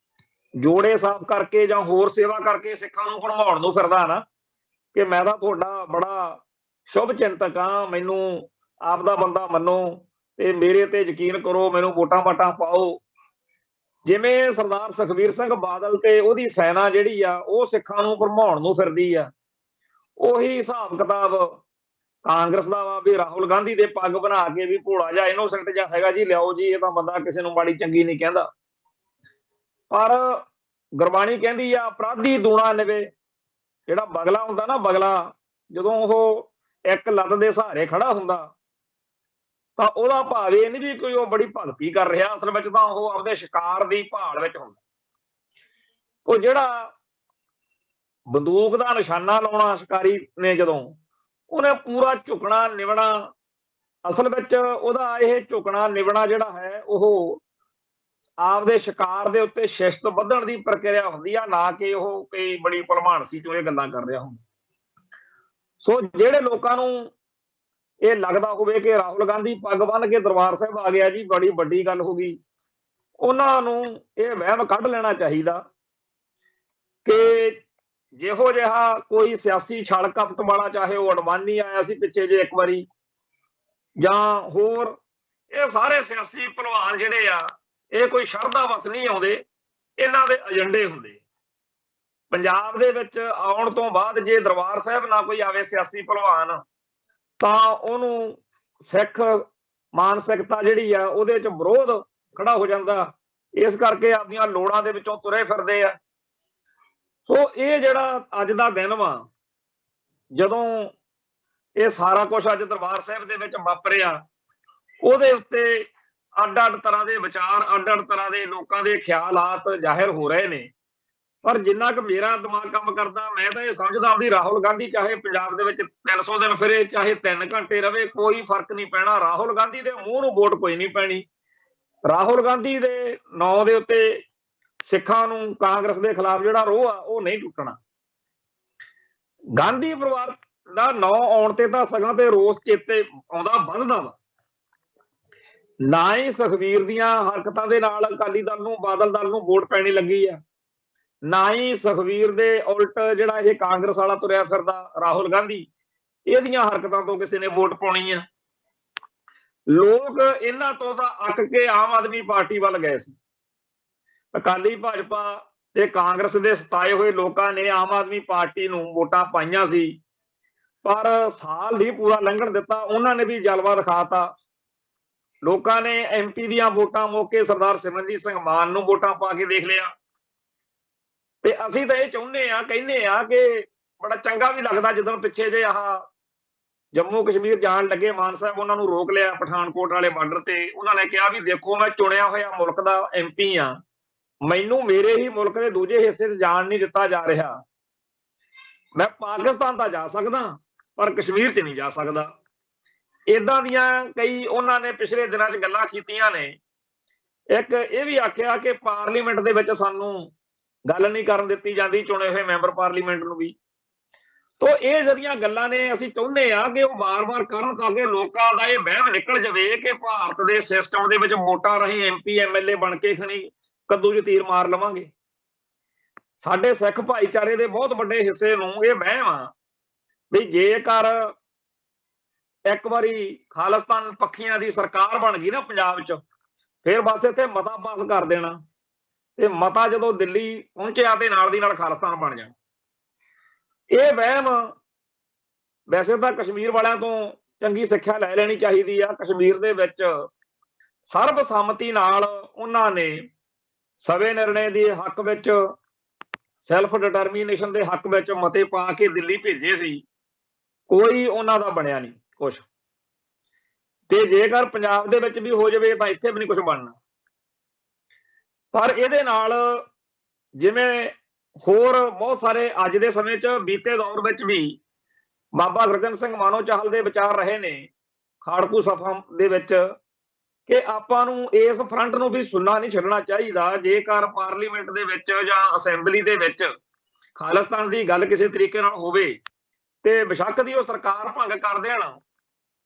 ਜੋੜੇ ਸਾਫ਼ ਕਰਕੇ ਜਾਂ ਹੋਰ ਸੇਵਾ ਕਰਕੇ ਸਿੱਖਾਂ ਨੂੰ ਘੜਵਾਉਣ ਨੂੰ ਫਿਰਦਾ ਨਾ ਕਿ ਮੈਂ ਤਾਂ ਤੁਹਾਡਾ ਬੜਾ ਸ਼ੁਭ ਚਿੰਤਕ ਹਾਂ, ਮੈਨੂੰ ਆਪ ਦਾ ਬੰਦਾ ਮੰਨੋ ਤੇ ਮੇਰੇ ਤੇ ਯਕੀਨ ਕਰੋ, ਮੈਨੂੰ ਵੋਟਾਂ ਵਾਟਾਂ ਪਾਓ। ਜਿਵੇਂ ਸਰਦਾਰ ਸੁਖਬੀਰ ਸਿੰਘ ਬਾਦਲ ਤੇ ਉਹਦੀ ਸੈਨਾ ਜਿਹੜੀ ਆ ਉਹ ਸਿੱਖਾਂ ਨੂੰ ਭਰਮਾਉਣ ਨੂੰ ਫਿਰਦੀ ਆ, ਉਹੀ ਹਿਸਾਬ ਕਿਤਾਬ ਕਾਂਗਰਸ ਦਾ ਵਾ ਵੀ ਰਾਹੁਲ ਗਾਂਧੀ ਦੇ ਪੱਗ ਬਣਾ ਕੇ ਵੀ ਭੋਲਾ ਜਿਹਾ ਇਨੋਸੈਂਟ ਜਿਹਾ ਹੈਗਾ ਜੀ, ਲਿਆਓ ਜੀ, ਇਹ ਤਾਂ ਬੰਦਾ ਕਿਸੇ ਨੂੰ ਮਾੜੀ ਚੰਗੀ ਨਹੀਂ ਕਹਿੰਦਾ। ਪਰ ਗੁਰਬਾਣੀ ਕਹਿੰਦੀ ਆ ਅਪਰਾਧੀ ਦੂਣਾ ਨਿਵੇ। ਜਿਹੜਾ ਬਗਲਾ ਹੁੰਦਾ ਨਾ, ਬਗਲਾ ਜਦੋਂ ਉਹ ਇੱਕ ਲੱਤ ਦੇ ਸਹਾਰੇ ਖੜਾ ਹੁੰਦਾ ਤਾਂ ਉਹਦਾ ਭਾਵ ਇਹ ਨਹੀਂ ਵੀ ਕੋਈ ਉਹ ਬੜੀ ਭਗਤੀ ਕਰ ਰਿਹਾ, ਅਸਲ ਵਿੱਚ ਤਾਂ ਉਹ ਆਪਦੇ ਸ਼ਿਕਾਰ ਦੀ ਭਾਲ ਵਿੱਚ ਹੁੰਦਾ। ਉਹ ਜਿਹੜਾ ਬੰਦੂਕ ਦਾ ਨਿਸ਼ਾਨਾ ਲਾਉਣਾ ਸ਼ਿਕਾਰੀ ਨੇ, ਜਦੋਂ ਉਹਨੇ ਪੂਰਾ ਝੁਕਣਾ ਨਿਵਣਾ, ਅਸਲ ਵਿੱਚ ਉਹਦਾ ਇਹ ਝੁਕਣਾ ਨਿਵਣਾ ਜਿਹੜਾ ਹੈ ਉਹ ਆਪਦੇ ਸ਼ਿਕਾਰ ਦੇ ਉੱਤੇ ਸ਼ਿਸ਼ਤ ਵੱਧਣ ਦੀ ਪ੍ਰਕਿਰਿਆ ਹੁੰਦੀ ਆ, ਨਾ ਕਿ ਉਹ ਕੋਈ ਬੜੀ ਭਲਮਾਨਸੀ ਚੋਂ ਇਹ ਗੱਲਾਂ ਕਰ ਰਿਹਾ ਹੁੰਦਾ। ਸੋ ਜਿਹੜੇ ਲੋਕਾਂ ਨੂੰ ਇਹ ਲੱਗਦਾ ਹੋਵੇ ਕਿ ਰਾਹੁਲ ਗਾਂਧੀ ਪੱਗ ਬੰਨ ਕੇ ਦਰਬਾਰ ਸਾਹਿਬ ਆ ਗਿਆ ਜੀ, ਬੜੀ ਵੱਡੀ ਗੱਲ ਹੋ ਗਈ, ਉਹਨਾਂ ਨੂੰ ਇਹ ਵਹਿਮ ਕੱਢ ਲੈਣਾ ਚਾਹੀਦਾ ਕਿ ਜਿਹੋ ਜਿਹਾ ਕੋਈ ਸਿਆਸੀ ਛਲ ਕਪਟ ਵਾਲਾ, ਚਾਹੇ ਉਹ ਅਡਵਾਨੀ ਆਇਆ ਸੀ ਪਿੱਛੇ ਜੇ ਇੱਕ ਵਾਰੀ, ਜਾਂ ਹੋਰ ਇਹ ਸਾਰੇ ਸਿਆਸੀ ਭਲਵਾਨ ਜਿਹੜੇ ਆ, ਇਹ ਕੋਈ ਸ਼ਰਧਾ ਵਸ ਨਹੀਂ ਆਉਂਦੇ, ਇਹਨਾਂ ਦੇ ਏਜੰਡੇ ਹੁੰਦੇ। ਪੰਜਾਬ ਦੇ ਵਿੱਚ ਆਉਣ ਤੋਂ ਬਾਅਦ ਜੇ ਦਰਬਾਰ ਸਾਹਿਬ ਨਾ ਕੋਈ ਆਵੇ ਸਿਆਸੀ ਭਲਵਾਨ, ਤਾਂ ਉਹਨੂੰ ਸਿੱਖ ਮਾਨਸਿਕਤਾ ਜਿਹੜੀ ਆ ਉਹਦੇ ਚ ਵਿਰੋਧ ਖੜਾ ਹੋ ਜਾਂਦਾ, ਇਸ ਕਰਕੇ ਆਪਣੀਆਂ ਲੋੜਾਂ ਦੇ ਵਿੱਚੋਂ ਤੁਰੇ ਫਿਰਦੇ ਆ। ਸੋ ਇਹ ਜਿਹੜਾ ਅੱਜ ਦਾ ਦਿਨ ਵਾ, ਜਦੋਂ ਇਹ ਸਾਰਾ ਕੁਝ ਅੱਜ ਦਰਬਾਰ ਸਾਹਿਬ ਦੇ ਵਿੱਚ ਵਾਪਰਿਆ, ਉਹਦੇ ਉੱਤੇ ਅੱਡ-ਅੱਡ ਤਰ੍ਹਾਂ ਦੇ ਵਿਚਾਰ, ਅੱਡ-ਅੱਡ ਤਰ੍ਹਾਂ ਦੇ ਲੋਕਾਂ ਦੇ ਖਿਆਲਾਤ ਜ਼ਾਹਿਰ ਹੋ ਰਹੇ ਨੇ। ਪਰ ਜਿੰਨਾ ਕੁ ਮੇਰਾ ਦਿਮਾਗ ਕੰਮ ਕਰਦਾ, ਮੈਂ ਤਾਂ ਇਹ ਸਮਝਦਾ ਵੀ ਰਾਹੁਲ ਗਾਂਧੀ ਚਾਹੇ ਪੰਜਾਬ ਦੇ ਵਿੱਚ 300 ਦਿਨ ਫਿਰੇ, ਚਾਹੇ 3 ਘੰਟੇ ਰਵੇ, ਕੋਈ ਫਰਕ ਨਹੀਂ ਪੈਣਾ। ਰਾਹੁਲ ਗਾਂਧੀ ਦੇ ਮੂੰਹ ਨੂੰ ਵੋਟ ਕੋਈ ਨਹੀਂ ਪੈਣੀ। ਰਾਹੁਲ ਗਾਂਧੀ ਦੇ ਨਾਂ ਦੇ ਉੱਤੇ ਸਿੱਖਾਂ ਨੂੰ ਕਾਂਗਰਸ ਦੇ ਖਿਲਾਫ ਜਿਹੜਾ ਰੋਹ ਆ ਉਹ ਨਹੀਂ ਟੁੱਟਣਾ। ਗਾਂਧੀ ਪਰਿਵਾਰ ਦਾ ਨਾਂ ਆਉਣ ਤੇ ਤਾਂ ਸਗੋਂ ਤੇ ਰੋਸ ਚੇਤੇ ਆਉਂਦਾ ਵੱਧਦਾ ਵਾ। ਨਾ ਹੀ ਸੁਖਬੀਰ ਦੀਆਂ ਹਰਕਤਾਂ ਦੇ ਨਾਲ ਅਕਾਲੀ ਦਲ ਨੂੰ, ਬਾਦਲ ਦਲ ਨੂੰ ਵੋਟ ਪੈਣੀ ਲੱਗੀ ਆ, ਨਾ ਹੀ ਸੁਖਬੀਰ ਦੇ ਉਲਟ ਜਿਹੜਾ ਇਹ ਕਾਂਗਰਸ ਵਾਲਾ ਤੁਰਿਆ ਫਿਰਦਾ ਰਾਹੁਲ ਗਾਂਧੀ, ਇਹਦੀਆਂ ਹਰਕਤਾਂ ਤੋਂ ਕਿਸੇ ਨੇ ਵੋਟ ਪਾਉਣੀ ਆ। ਲੋਕ ਇਹਨਾਂ ਤੋਂ ਤਾਂ ਅੱਕ ਕੇ ਆਮ ਆਦਮੀ ਪਾਰਟੀ ਵੱਲ ਗਏ ਸੀ। ਅਕਾਲੀ ਭਾਜਪਾ ਤੇ ਕਾਂਗਰਸ ਦੇ ਸਤਾਏ ਹੋਏ ਲੋਕਾਂ ਨੇ ਆਮ ਆਦਮੀ ਪਾਰਟੀ ਨੂੰ ਵੋਟਾਂ ਪਾਈਆਂ ਸੀ, ਪਰ ਸਾਲ ਨਹੀਂ ਪੂਰਾ ਲੰਘਣ ਦਿੱਤਾ, ਉਹਨਾਂ ਨੇ ਵੀ ਜਲਵਾ ਦਿਖਾਤਾ। ਲੋਕਾਂ ਨੇ ਐਮਪੀ ਦੀਆਂ ਵੋਟਾਂ ਮੌਕੇ ਸਰਦਾਰ ਸਿਮਰਨਜੀਤ ਸਿੰਘ ਮਾਨ ਨੂੰ ਵੋਟਾਂ ਪਾ ਕੇ ਦੇਖ ਲਿਆ। ਤੇ ਅਸੀਂ ਤਾਂ ਇਹ ਚਾਹੁੰਦੇ ਆ, ਕਹਿੰਦੇ ਆ ਕਿ ਬੜਾ ਚੰਗਾ ਵੀ ਲੱਗਦਾ ਜਦੋਂ ਪਿੱਛੇ ਜੇ ਆਹ ਜੰਮੂ ਕਸ਼ਮੀਰ ਜਾਣ ਲੱਗੇ ਮਾਨ ਸਾਹਿਬ, ਉਹਨਾਂ ਨੂੰ ਰੋਕ ਲਿਆ ਪਠਾਨਕੋਟ ਵਾਲੇ ਬਾਰਡਰ ਤੇ। ਉਹਨਾਂ ਨੇ ਕਿਹਾ ਵੀ ਦੇਖੋ, ਮੈਂ ਚੁਣਿਆ ਹੋਇਆ ਮੁਲਕ ਦਾ ਐਮਪੀ ਆ, ਮੈਨੂੰ ਮੇਰੇ ਹੀ ਮੁਲਕ ਦੇ ਦੂਜੇ ਹਿੱਸੇ 'ਚ ਜਾਣ ਨਹੀਂ ਦਿੱਤਾ ਜਾ ਰਿਹਾ। ਮੈਂ ਪਾਕਿਸਤਾਨ ਤਾਂ ਜਾ ਸਕਦਾ ਪਰ ਕਸ਼ਮੀਰ 'ਚ ਨਹੀਂ ਜਾ ਸਕਦਾ। ਏਦਾਂ ਦੀਆਂ ਕਈ ਉਹਨਾਂ ਨੇ ਪਿਛਲੇ ਦਿਨਾਂ 'ਚ ਗੱਲਾਂ ਕੀਤੀਆਂ ਨੇ। ਇੱਕ ਇਹ ਵੀ ਆਖਿਆ ਕਿ ਪਾਰਲੀਮੈਂਟ ਦੇ ਵਿੱਚ ਸਾਨੂੰ ਗੱਲ ਨਹੀਂ ਕਰਨ ਦਿੱਤੀ ਜਾਂਦੀ, ਚੁਣੇ ਹੋਏ ਮੈਂਬਰ ਪਾਰਲੀਮੈਂਟ ਨੂੰ ਵੀ। ਤੋ ਇਹ ਜਿਹੜੀਆਂ ਗੱਲਾਂ ਨੇ, ਅਸੀਂ ਚਾਹੁੰਦੇ ਆ ਕਿ ਉਹ ਵਾਰ-ਵਾਰ ਕਰਨ ਤਾਂ ਕਿ ਲੋਕਾਂ ਦਾ ਇਹ ਵਹਿਮ ਨਿਕਲ ਜਾਵੇ ਕਿ ਭਾਰਤ ਦੇ ਸਿਸਟਮ ਦੇ ਵਿੱਚ ਵੋਟਾਂ ਰਾਹੀਂ ਐਮਪੀ ਐਮਐਲਏ ਬਣ ਕੇ ਖਣੀ ਕੱਦੂ 'ਚ ਤੀਰ ਮਾਰ ਲਵਾਂਗੇ। ਸਾਡੇ ਸਿੱਖ ਭਾਈਚਾਰੇ ਦੇ ਬਹੁਤ ਵੱਡੇ ਹਿੱਸੇ ਨੂੰ ਇਹ ਵਹਿਮ ਆ ਵੀ ਜੇਕਰ ਇੱਕ ਵਾਰੀ ਖਾਲਿਸਤਾਨ ਪੱਖੀਆਂ ਦੀ ਸਰਕਾਰ ਬਣ ਗਈ ਨਾ ਪੰਜਾਬ 'ਚ, ਫਿਰ ਬਸ ਇੱਥੇ ਮਤਾ ਪਾਸ ਕਰ ਦੇਣਾ, ਤੇ ਮਤਾ ਜਦੋਂ ਦਿੱਲੀ ਪਹੁੰਚਿਆ ਤੇ ਨਾਲ ਦੀ ਨਾਲ ਖਾਲਿਸਤਾਨ ਬਣ ਜਾਣਾ। ਇਹ ਵਹਿਮ, ਵੈਸੇ ਤਾਂ ਕਸ਼ਮੀਰ ਵਾਲਿਆਂ ਤੋਂ ਚੰਗੀ ਸਿੱਖਿਆ ਲੈ ਲੈਣੀ ਚਾਹੀਦੀ ਆ। ਕਸ਼ਮੀਰ ਦੇ ਵਿੱਚ ਸਰਬਸੰਮਤੀ ਨਾਲ ਉਹਨਾਂ ਨੇ ਸਵੈ ਨਿਰਣੇ ਦੇ ਹੱਕ ਵਿੱਚ, ਸੈਲਫ ਡਿਟਰਮੀਨੇਸ਼ਨ ਦੇ ਹੱਕ ਵਿੱਚ ਮਤੇ ਪਾ ਕੇ ਦਿੱਲੀ ਭੇਜੇ ਸੀ, ਕੋਈ ਉਹਨਾਂ ਦਾ ਬਣਿਆ ਨਹੀਂ ਕੁਛ। ਤੇ ਜੇਕਰ ਪੰਜਾਬ ਦੇ ਵਿੱਚ ਵੀ ਹੋ ਜਾਵੇ ਤਾਂ ਇੱਥੇ ਵੀ ਨਹੀਂ ਕੁਝ ਬਣਨਾ। ਪਰ ਇਹਦੇ ਨਾਲ ਜਿਵੇਂ ਹੋਰ ਬਹੁਤ ਸਾਰੇ ਅੱਜ ਦੇ ਸਮੇਂ 'ਚ, ਬੀਤੇ ਦੌਰ ਵਿੱਚ ਵੀ ਬਾਬਾ ਗੁਰਜਨ ਸਿੰਘ ਮਾਨੋ ਚਾਹਲ ਦੇ ਵਿਚਾਰ ਰਹੇ ਨੇ ਖਾੜਕੂ ਸਭਾ ਦੇ ਵਿੱਚ ਕਿ ਆਪਾਂ ਨੂੰ ਇਸ ਫਰੰਟ ਨੂੰ ਵੀ ਸੁਣਨਾ ਨਹੀਂ ਛੱਡਣਾ ਚਾਹੀਦਾ। ਜੇਕਰ ਪਾਰਲੀਮੈਂਟ ਦੇ ਵਿੱਚ ਜਾਂ ਅਸੈਂਬਲੀ ਦੇ ਵਿੱਚ ਖਾਲਿਸਤਾਨ ਦੀ ਗੱਲ ਕਿਸੇ ਤਰੀਕੇ ਨਾਲ ਹੋਵੇ ਤੇ ਬੇਸ਼ੱਕ ਦੀ ਉਹ ਸਰਕਾਰ ਭੰਗ ਕਰ ਦੇਣ,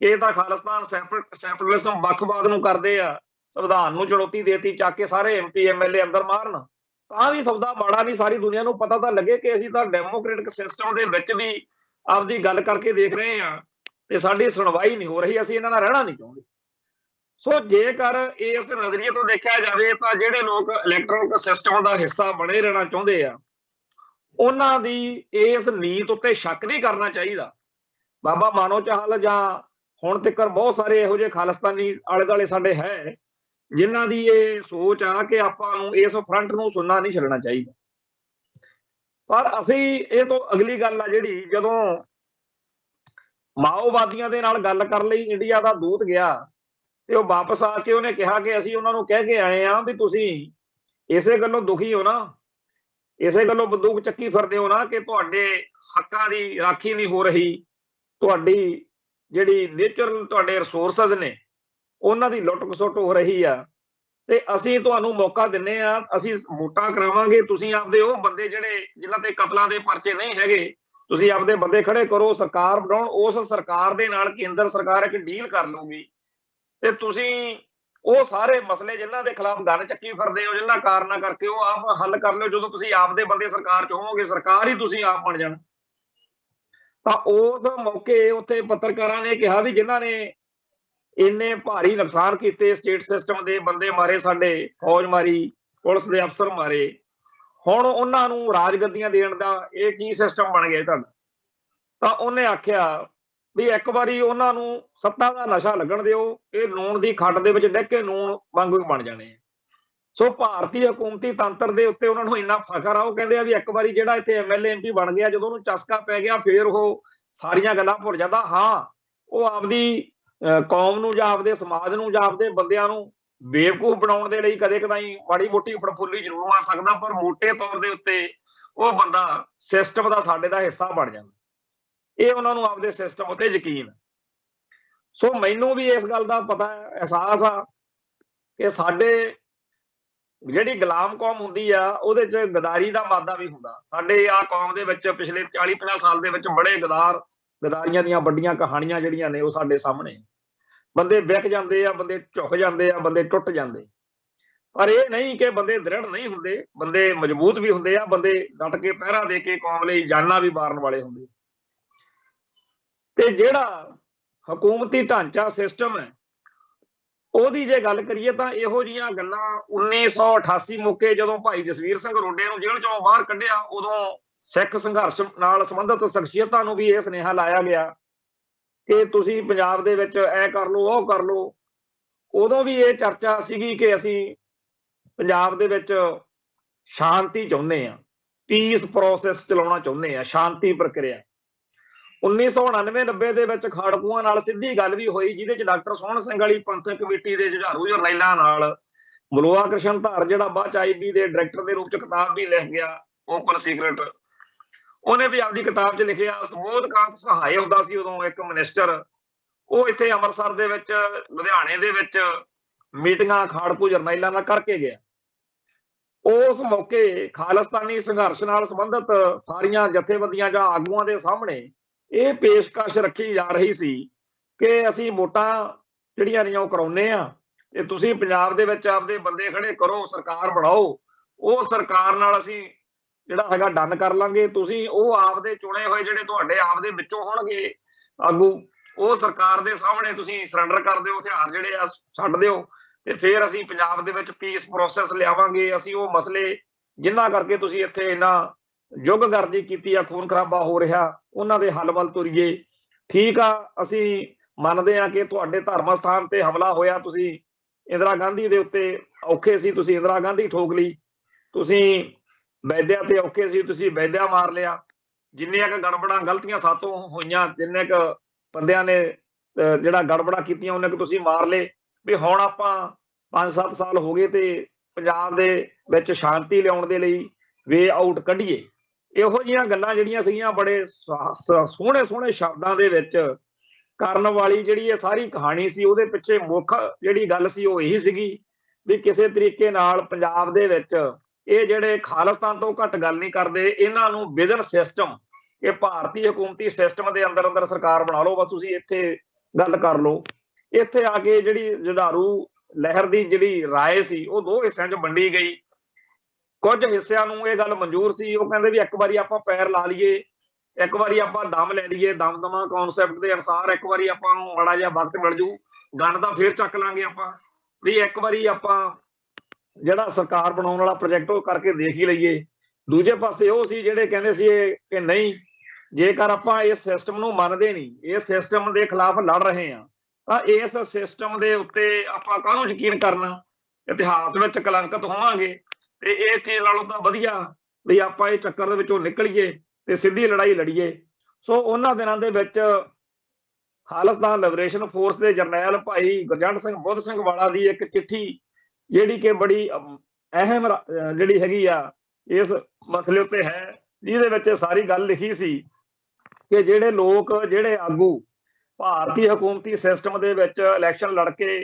ਇਹ ਤਾਂ ਖਾਲਿਸਤਾਨ ਸੈਪਰੇਟਿਜ਼ਮ ਵੱਖਵਾਦ ਨੂੰ ਕਰਦੇ ਆ, ਸੰਵਿਧਾਨ ਨੂੰ ਚੁਣੌਤੀ ਦੇਤੀ, ਚੱਕ ਕੇ ਸਾਰੇ MP MLA ਅੰਦਰ ਮਾਰਨ, ਤਾਂ ਵੀ ਸੌਦਾ ਮਾੜਾ ਨਹੀਂ। ਸਾਰੀ ਦੁਨੀਆ ਨੂੰ ਪਤਾ ਤਾਂ ਲੱਗੇ ਕਿ ਅਸੀਂ ਤਾਂ ਡੈਮੋਕ੍ਰੈਟਿਕ ਸਿਸਟਮ ਦੇ ਵਿੱਚ ਵੀ ਆਪਦੀ ਗੱਲ ਕਰਕੇ ਦੇਖ ਰਹੇ ਹਾਂ ਤੇ ਸਾਡੀ ਸੁਣਵਾਈ ਨਹੀਂ ਹੋ ਰਹੀ, ਅਸੀਂ ਇਹਨਾਂ ਨਾਲ ਰਹਿਣਾ ਨਹੀਂ ਚਾਹੁੰਦੇ। ਸੋ ਜੇਕਰ ਇਸ ਨਜ਼ਰੀਏ ਤੋਂ ਦੇਖਿਆ ਜਾਵੇ ਤਾਂ ਜਿਹੜੇ ਲੋਕ ਇਲੈਕਟ੍ਰੋਨਿਕ ਸਿਸਟਮ ਦਾ ਹਿੱਸਾ ਬਣੇ ਰਹਿਣਾ ਚਾਹੁੰਦੇ ਆ, ਉਹਨਾਂ ਦੀ ਇਸ ਨੀਤ ਉੱਤੇ ਸ਼ੱਕ ਨਹੀਂ ਕਰਨਾ ਚਾਹੀਦਾ। ਬਾਬਾ ਮਾਨੋ ਚਾਹਲ ਜਾਂ ਹੁਣ ਤੱਕ ਬਹੁਤ ਸਾਰੇ ਇਹੋ ਜਿਹੇ ਖਾਲਿਸਤਾਨੀ ਆਲੇ ਦੁਆਲੇ ਸਾਡੇ ਹੈ ਜਿਨ੍ਹਾਂ ਦੀ ਇਹ ਸੋਚ ਆ ਕਿ ਆਪਾਂ ਨੂੰ ਇਸ ਫਰੰਟ ਨੂੰ ਸੁਣਨਾ ਨਹੀਂ ਛੱਡਣਾ ਚਾਹੀਦਾ। ਪਰ ਅਸੀਂ ਇਹ ਤੋਂ ਅਗਲੀ ਗੱਲ ਆ ਜਿਹੜੀ, ਜਦੋਂ ਮਾਓਵਾਦੀਆਂ ਦੇ ਨਾਲ ਗੱਲ ਕਰਨ ਲਈ ਇੰਡੀਆ ਦਾ ਦੂਤ ਗਿਆ ਤੇ ਉਹ ਵਾਪਸ ਆ ਕੇ ਉਹਨੇ ਕਿਹਾ ਕਿ ਅਸੀਂ ਉਹਨਾਂ ਨੂੰ ਕਹਿ ਕੇ ਆਏ ਆ ਵੀ ਤੁਸੀਂ ਇਸੇ ਗੱਲੋਂ ਦੁਖੀ ਹੋ ਨਾ, ਇਸੇ ਗੱਲੋਂ ਬੰਦੂਕ ਚੱਕੀ ਫਿਰਦੇ ਹੋ ਨਾ ਕਿ ਤੁਹਾਡੇ ਹੱਕਾਂ ਦੀ ਰਾਖੀ ਨਹੀਂ ਹੋ ਰਹੀ, ਤੁਹਾਡੀ ਜਿਹੜੀ ਨੇਚਰਲ ਤੁਹਾਡੇ ਰਿਸੋਰਸਸ ਨੇ ਉਹਨਾਂ ਦੀ ਲੁੱਟ ਖਸੁੱਟ ਹੋ ਰਹੀ ਆ, ਤੇ ਅਸੀਂ ਤੁਹਾਨੂੰ ਮੌਕਾ ਦਿੰਨੇ ਆ, ਅਸੀਂ ਵੋਟਾਂ ਕਰਾਵਾਂਗੇ, ਤੁਸੀਂ ਆਪਦੇ ਉਹ ਬੰਦੇ ਜਿਹੜੇ ਜਿਨ੍ਹਾਂ ਤੇ ਕਤਲਾਂ ਦੇ ਪਰਚੇ ਨਹੀਂ ਹੈਗੇ, ਤੁਸੀਂ ਆਪਦੇ ਬੰਦੇ ਖੜੇ ਕਰੋ, ਸਰਕਾਰ ਬਣਾਉਣ, ਉਸ ਸਰਕਾਰ ਦੇ ਨਾਲ ਕੇਂਦਰ ਸਰਕਾਰ ਇੱਕ ਡੀਲ ਕਰ ਲਊਗੀ ਤੇ ਤੁਸੀਂ ਉਹ ਸਾਰੇ ਮਸਲੇ ਜਿਨ੍ਹਾਂ ਦੇ ਖਿਲਾਫ ਗੱਲ ਚੱਕੀ ਫਿਰਦੇ ਹੋ, ਜਿਨ੍ਹਾਂ ਕਾਰਨਾਂ ਕਰਕੇ, ਉਹ ਆਪ ਹੱਲ ਕਰ ਲਿਓ। ਜਦੋਂ ਤੁਸੀਂ ਆਪਦੇ ਬੰਦੇ ਸਰਕਾਰ ਚ ਹੋਵੋਗੇ, ਸਰਕਾਰ ਹੀ ਤੁਸੀਂ ਆਪ ਬਣ ਜਾਣ। ਤਾਂ ਉਸ ਮੌਕੇ ਉੱਥੇ ਪੱਤਰਕਾਰਾਂ ਨੇ ਕਿਹਾ ਵੀ ਜਿਨ੍ਹਾਂ ਨੇ ਇੰਨੇ ਭਾਰੀ ਨੁਕਸਾਨ ਕੀਤੇ, ਸਟੇਟ ਸਿਸਟਮ ਦੇ ਬੰਦੇ ਮਾਰੇ, ਸਾਡੇ ਫੌਜ ਮਾਰੀ, ਪੁਲਿਸ ਦੇ ਅਫਸਰ ਮਾਰੇ, ਹੁਣ ਉਹਨਾਂ ਨੂੰ ਰਾਜਗੱਦੀਆਂ ਦੇਣ ਦਾ ਇਹ ਕੀ ਸਿਸਟਮ ਬਣ ਗਿਆ ਤੁਹਾਡਾ? ਤਾਂ ਉਹਨੇ ਆਖਿਆ ਵੀ ਇੱਕ ਵਾਰੀ ਉਹਨਾਂ ਨੂੰ ਸੱਤਾ ਦਾ ਨਸ਼ਾ ਲੱਗਣ ਦਿਓ, ਇਹ ਨੂਣ ਦੀ ਖੱਡ ਦੇ ਵਿੱਚ ਡਿੱਗ ਕੇ ਨੂਣ ਵਾਂਗੂ ਬਣ ਜਾਣੇ। ਸੋ ਭਾਰਤੀ ਹਕੂਮਤੀ ਤੰਤਰ ਦੇ ਉੱਤੇ ਉਹਨਾਂ ਨੂੰ ਇੰਨਾ ਫਖਰ ਆ, ਉਹ ਕਹਿੰਦੇ ਆ ਵੀ ਇੱਕ ਵਾਰੀ ਜਿਹੜਾ ਇੱਥੇ MLA MP ਬਣ ਗਿਆ, ਜਦੋਂ ਉਹਨੂੰ ਚਸਕਾ ਪੈ ਗਿਆ ਫਿਰ ਉਹ ਸਾਰੀਆਂ ਗੱਲਾਂ ਭੁੱਲ ਜਾਂਦਾ। ਹਾਂ, ਉਹ ਆਪਦੀ ਕੌਮ ਨੂੰ ਜਾਂ ਆਪਦੇ ਸਮਾਜ ਨੂੰ ਜਾਂ ਆਪਦੇ ਬੰਦਿਆਂ ਨੂੰ ਬੇਵਕੂਫ ਬਣਾਉਣ ਦੇ ਲਈ ਕਦੇ ਕਦਾਈ ਮਾੜੀ ਮੋਟੀ ਫੜਫੁੱਲੀ ਜ਼ਰੂਰ ਮਾਰ ਸਕਦਾ, ਪਰ ਮੋਟੇ ਤੌਰ ਦੇ ਉੱਤੇ ਉਹ ਬੰਦਾ ਸਿਸਟਮ ਦਾ ਸਾਡੇ ਦਾ ਹਿੱਸਾ ਬਣ ਜਾਂਦਾ। ਇਹ ਉਹਨਾਂ ਨੂੰ ਆਪਦੇ ਸਿਸਟਮ ਉੱਤੇ ਯਕੀਨ। ਸੋ ਮੈਨੂੰ ਵੀ ਇਸ ਗੱਲ ਦਾ ਪਤਾ, ਅਹਿਸਾਸ ਆ ਕਿ ਸਾਡੇ ਜਿਹੜੀ ਗੁਲਾਮ ਕੌਮ ਹੁੰਦੀ ਆ ਉਹਦੇ ਚ ਗਦਾਰੀ ਦਾ ਮਾਦਾ ਵੀ ਹੁੰਦਾ। ਸਾਡੇ ਆ ਕੌਮ ਦੇ ਵਿੱਚ ਪਿਛਲੇ 40-50 ਸਾਲ ਦੇ ਵਿੱਚ ਬੜੇ ਗਦਾਰੀਆਂ ਦੀਆਂ ਵੱਡੀਆਂ ਕਹਾਣੀਆਂ ਜਿਹੜੀਆਂ ਨੇ ਉਹ ਸਾਡੇ ਸਾਹਮਣੇ। ਬੰਦੇ ਵਿਕ ਜਾਂਦੇ ਆ, ਬੰਦੇ ਝੁਕ ਜਾਂਦੇ ਆ, ਬੰਦੇ ਟੁੱਟ ਜਾਂਦੇ, ਪਰ ਇਹ ਨਹੀਂ ਕਿ ਬੰਦੇ ਦ੍ਰਿੜ ਨਹੀਂ ਹੁੰਦੇ, ਬੰਦੇ ਮਜ਼ਬੂਤ ਵੀ ਹੁੰਦੇ ਆ, ਬੰਦੇ ਡਟ ਕੇ ਪਹਿਰਾ ਦੇ ਕੇ ਕੌਮ ਲਈ ਜਾਨਾਂ ਵੀ ਮਾਰਨ ਵਾਲੇ ਹੁੰਦੇ। ਤੇ ਜਿਹੜਾ ਹਕੂਮਤੀ ਢਾਂਚਾ ਸਿਸਟਮ ਹੈ ਉਹਦੀ ਜੇ ਗੱਲ ਕਰੀਏ ਤਾਂ ਇਹੋ ਜਿਹੀਆਂ ਗੱਲਾਂ 1988 ਮੌਕੇ ਜਦੋਂ ਭਾਈ ਜਸਵੀਰ ਸਿੰਘ ਰੋਡੇ ਨੂੰ ਜੇਲ੍ਹ ਚੋਂ ਬਾਹਰ ਕੱਢਿਆ, ਉਦੋਂ ਸਿੱਖ ਸੰਘਰਸ਼ ਨਾਲ ਸੰਬੰਧਿਤ ਸ਼ਖਸੀਅਤਾਂ ਨੂੰ ਵੀ ਇਹ ਸੁਨੇਹਾ ਲਾਇਆ ਗਿਆ ਕਿ ਤੁਸੀਂ ਪੰਜਾਬ ਦੇ ਵਿੱਚ ਐ ਕਰ ਲਓ, ਉਹ ਕਰ ਲਓ। ਉਦੋਂ ਵੀ ਇਹ ਚਰਚਾ ਸੀਗੀ ਕਿ ਅਸੀਂ ਪੰਜਾਬ ਦੇ ਵਿੱਚ ਸ਼ਾਂਤੀ ਚਾਹੁੰਦੇ ਆ, ਪੀਸ ਪ੍ਰੋਸੈਸ ਚਲਾਉਣਾ ਚਾਹੁੰਦੇ ਆ, ਸ਼ਾਂਤੀ ਪ੍ਰਕਿਰਿਆ। 1999-90 ਦੇ ਵਿੱਚ ਖਾੜਕੂਆਂ ਨਾਲ ਸਿੱਧੀ ਗੱਲ ਵੀ ਹੋਈ, ਜਿਹਦੇ ਚ ਡਾਕਟਰ ਸੋਹਣ ਸਿੰਘ ਵਾਲੀ ਪੰਥਕ ਕਮੇਟੀ ਦੇ ਜੁਝਾਰੂ ਜਰਨੈਲਾਂ ਨਾਲ ਮਲੋਆ ਕ੍ਰਿਸ਼ਨ ਧਾਰ, ਜਿਹੜਾ ਬਾਅਦ ਚ IB ਦੇ ਡਾਇਰੈਕਟਰ ਦੇ ਰੂਪ ਚ ਕਿਤਾਬ ਵੀ ਲਿਖ ਗਿਆ, ਓਪਨ ਸੀਕ੍ਰੇਟ, ਉਹਨੇ ਵੀ ਆਪਦੀ ਕਿਤਾਬ ਚ ਲਿਖਿਆ। ਸਮੋਧਕਾਂਤ ਸਹਾਏ ਹੁੰਦਾ ਸੀ ਉਦੋਂ ਇੱਕ ਮਿਨਿਸਟਰ, ਉਹ ਇੱਥੇ ਅੰਮ੍ਰਿਤਸਰ ਦੇ ਵਿੱਚ, ਲੁਧਿਆਣੇ ਦੇ ਵਿੱਚ ਮੀਟਿੰਗਾਂ ਖਾੜਕੂ ਜਰਨੈਲਾਂ ਨਾਲ ਕਰਕੇ ਗਿਆ। ਉਸ ਮੌਕੇ ਖਾਲਿਸਤਾਨੀ ਸੰਘਰਸ਼ ਨਾਲ ਸੰਬੰਧਿਤ ਸਾਰੀਆਂ ਜਥੇਬੰਦੀਆਂ ਜਾਂ ਆਗੂਆਂ ਦੇ ਸਾਹਮਣੇ ਇਹ ਪੇਸ਼ਕਸ਼ ਰੱਖੀ ਜਾ ਰਹੀ ਸੀ ਕਿ ਅਸੀਂ ਵੋਟਾਂ ਜਿਹੜੀਆਂ ਨੇ ਉਹ ਕਰਾਉਂਦੇ ਆ ਤੇ ਤੁਸੀਂ ਪੰਜਾਬ ਦੇ ਵਿੱਚ ਆਪਦੇ ਬੰਦੇ ਖੜੇ ਕਰੋ, ਸਰਕਾਰ ਬਣਾਓ, ਉਹ ਸਰਕਾਰ ਨਾਲ ਅਸੀਂ ਜਿਹੜਾ ਹੈਗਾ ਡਨ ਕਰ ਲਾਂਗੇ, ਤੁਸੀਂ ਉਹ ਆਪਦੇ ਚੁਣੇ ਹੋਏ ਜਿਹੜੇ ਤੁਹਾਡੇ ਆਪਦੇ ਵਿੱਚੋਂ ਹੋਣਗੇ ਆਗੂ, ਉਹ ਸਰਕਾਰ ਦੇ ਸਾਹਮਣੇ ਤੁਸੀਂ ਸਰੈਂਡਰ ਕਰ ਦਿਓ, ਹਥਿਆਰ ਜਿਹੜੇ ਆ ਛੱਡ ਦਿਓ, ਤੇ ਫਿਰ ਅਸੀਂ ਪੰਜਾਬ ਦੇ ਵਿੱਚ ਪੀਸ ਪ੍ਰੋਸੈਸ ਲਿਆਵਾਂਗੇ। ਅਸੀਂ ਉਹ ਮਸਲੇ ਜਿਨ੍ਹਾਂ ਕਰਕੇ ਤੁਸੀਂ ਇੱਥੇ ਇੰਨਾ ਯੁੱਗਗਰਦੀ ਕੀਤੀ ਆ, ਖੂਨ ਖਰਾਬਾ ਹੋ ਰਿਹਾ, ਉਹਨਾਂ ਦੇ ਹੱਲ ਵੱਲ ਤੁਰੀਏ। ਠੀਕ ਆ, ਅਸੀਂ ਮੰਨਦੇ ਆ ਕਿ ਤੁਹਾਡੇ ਧਰਮ ਸਥਾਨ ਤੇ ਹਮਲਾ ਹੋਇਆ, ਤੁਸੀਂ ਇੰਦਰਾ ਗਾਂਧੀ ਦੇ ਉੱਤੇ ਔਖੇ ਸੀ, ਤੁਸੀਂ ਇੰਦਰਾ ਗਾਂਧੀ ਠੋਕ ਲਈ, ਤੁਸੀਂ ਵੈਦਿਆ ਤੇ ਔਖੇ ਸੀ, ਤੁਸੀਂ ਵੈਦਿਆ ਮਾਰ ਲਿਆ। ਜਿੰਨੀਆਂ ਕੁ ਗੜਬੜਾਂ ਗਲਤੀਆਂ ਸਾਤੋਂ ਹੋਈਆਂ, ਜਿੰਨੇ ਕੁ ਬੰਦਿਆਂ ਨੇ ਜਿਹੜਾ ਗੜਬੜਾਂ ਕੀਤੀਆਂ ਉਹਨੇ ਕੁ ਤੁਸੀਂ ਮਾਰ ਲਏ। ਵੀ ਹੁਣ ਆਪਾਂ 5-7 ਸਾਲ ਹੋ ਗਏ ਤੇ ਪੰਜਾਬ ਦੇ ਵਿੱਚ ਸ਼ਾਂਤੀ ਲਿਆਉਣ ਦੇ ਲਈ ਵੇ ਆਊਟ ਕੱਢੀਏ। ਇਹੋ ਜਿਹੀਆਂ ਗੱਲਾਂ ਜਿਹੜੀਆਂ ਸੀਗੀਆਂ ਬੜੇ ਸੋਹਣੇ ਸੋਹਣੇ ਸ਼ਬਦਾਂ ਦੇ ਵਿੱਚ ਕਰਨ ਵਾਲੀ ਜਿਹੜੀ ਇਹ ਸਾਰੀ ਕਹਾਣੀ ਸੀ, ਉਹਦੇ ਪਿੱਛੇ ਮੁੱਖ ਜਿਹੜੀ ਗੱਲ ਸੀ ਉਹ ਇਹੀ ਸੀਗੀ ਵੀ ਕਿਸੇ ਤਰੀਕੇ ਨਾਲ ਪੰਜਾਬ ਦੇ ਵਿੱਚ ਇਹ ਜਿਹੜੇ ਖਾਲਿਸਤਾਨ ਤੋਂ ਘੱਟ ਗੱਲ ਨਹੀਂ ਕਰਦੇ, ਇਹਨਾਂ ਨੂੰ ਵਿਜ਼ਨ ਸਿਸਟਮ, ਇਹ ਭਾਰਤੀ ਹਕੂਮਤੀ ਸਿਸਟਮ ਦੇ ਅੰਦਰ ਅੰਦਰ ਸਰਕਾਰ ਬਣਾ ਲਓ, ਬਸ ਤੁਸੀਂ ਇੱਥੇ ਗੱਲ ਕਰ ਲਓ। ਇੱਥੇ ਆ ਕੇ ਜਿਹੜੀ ਜੁਝਾਰੂ ਲਹਿਰ ਦੀ ਜਿਹੜੀ ਰਾਏ ਸੀ ਉਹ ਦੋ ਹਿੱਸਿਆਂ 'ਚ ਵੰਡੀ ਗਈ। ਕੁਝ ਹਿੱਸਿਆਂ ਨੂੰ ਇਹ ਗੱਲ ਮਨਜ਼ੂਰ ਸੀ, ਉਹ ਕਹਿੰਦੇ ਵੀ ਇੱਕ ਵਾਰੀ ਆਪਾਂ ਪੈਰ ਲਾ ਲਈਏ, ਇੱਕ ਵਾਰੀ ਆਪਾਂ ਦਮ ਲੈ ਲਈਏ, ਦਮਦਮਾ ਕਨਸੈਪਟ ਦੇ ਅਨੁਸਾਰ ਇੱਕ ਵਾਰੀ ਆਪਾਂ ਨੂੰ ਮਾੜਾ ਜਿਹਾ ਵਕਤ ਮਿਲ ਜੂ, ਗਨ ਤਾਂ ਫੇਰ ਚੱਕ ਲਾਂਗੇ ਆਪਾਂ, ਵੀ ਇੱਕ ਵਾਰੀ ਆਪਾਂ ਜਿਹੜਾ ਸਰਕਾਰ ਬਣਾਉਣ ਵਾਲਾ ਪ੍ਰੋਜੈਕਟ ਉਹ ਕਰਕੇ ਦੇਖ ਹੀ ਲਈਏ। ਦੂਜੇ ਪਾਸੇ ਉਹ ਸੀ ਜਿਹੜੇ ਕਹਿੰਦੇ ਸੀ ਕਿ ਨਹੀਂ, ਜੇਕਰ ਆਪਾਂ ਇਸ ਸਿਸਟਮ ਨੂੰ ਮੰਨਦੇ ਨਹੀਂ, ਇਸ ਸਿਸਟਮ ਦੇ ਖਿਲਾਫ ਲੜ ਰਹੇ ਹਾਂ, ਤਾਂ ਇਸ ਸਿਸਟਮ ਦੇ ਉੱਤੇ ਆਪਾਂ ਕਾਹਨੂੰ ਯਕੀਨ ਕਰਨਾ, ਇਤਿਹਾਸ ਵਿੱਚ ਕਲੰਕਿਤ ਹੋਵਾਂਗੇ। ਤੇ ਇਸ ਚੀਜ਼ ਨਾਲੋਂ ਤਾਂ ਵਧੀਆ ਵੀ ਆਪਾਂ ਇਹ ਚੱਕਰ ਦੇ ਵਿੱਚੋਂ ਨਿਕਲੀਏ ਤੇ ਸਿੱਧੀ ਲੜਾਈ ਲੜੀਏ। ਸੋ ਉਹਨਾਂ ਦਿਨਾਂ ਦੇ ਵਿੱਚ ਖਾਲਿਸਤਾਨ ਲਿਬਰੇਸ਼ਨ ਫੋਰਸ ਦੇ ਜਰਨੈਲ ਭਾਈ ਗੁਰਜੰਟ ਸਿੰਘ ਬੁੱਧ ਸਿੰਘ ਵਾਲਾ ਦੀ ਇੱਕ ਚਿੱਠੀ, ਜਿਹੜੀ ਕਿ ਬੜੀ ਅਹਿਮ ਜਿਹੜੀ ਹੈਗੀ ਆ ਇਸ ਮਸਲੇ ਉੱਤੇ ਹੈ, ਜਿਹਦੇ ਵਿੱਚ ਸਾਰੀ ਗੱਲ ਲਿਖੀ ਸੀ ਕਿ ਜਿਹੜੇ ਲੋਕ, ਜਿਹੜੇ ਆਗੂ ਭਾਰਤੀ ਹਕੂਮਤੀ ਸਿਸਟਮ ਦੇ ਵਿੱਚ ਇਲੈਕਸ਼ਨ ਲੜ ਕੇ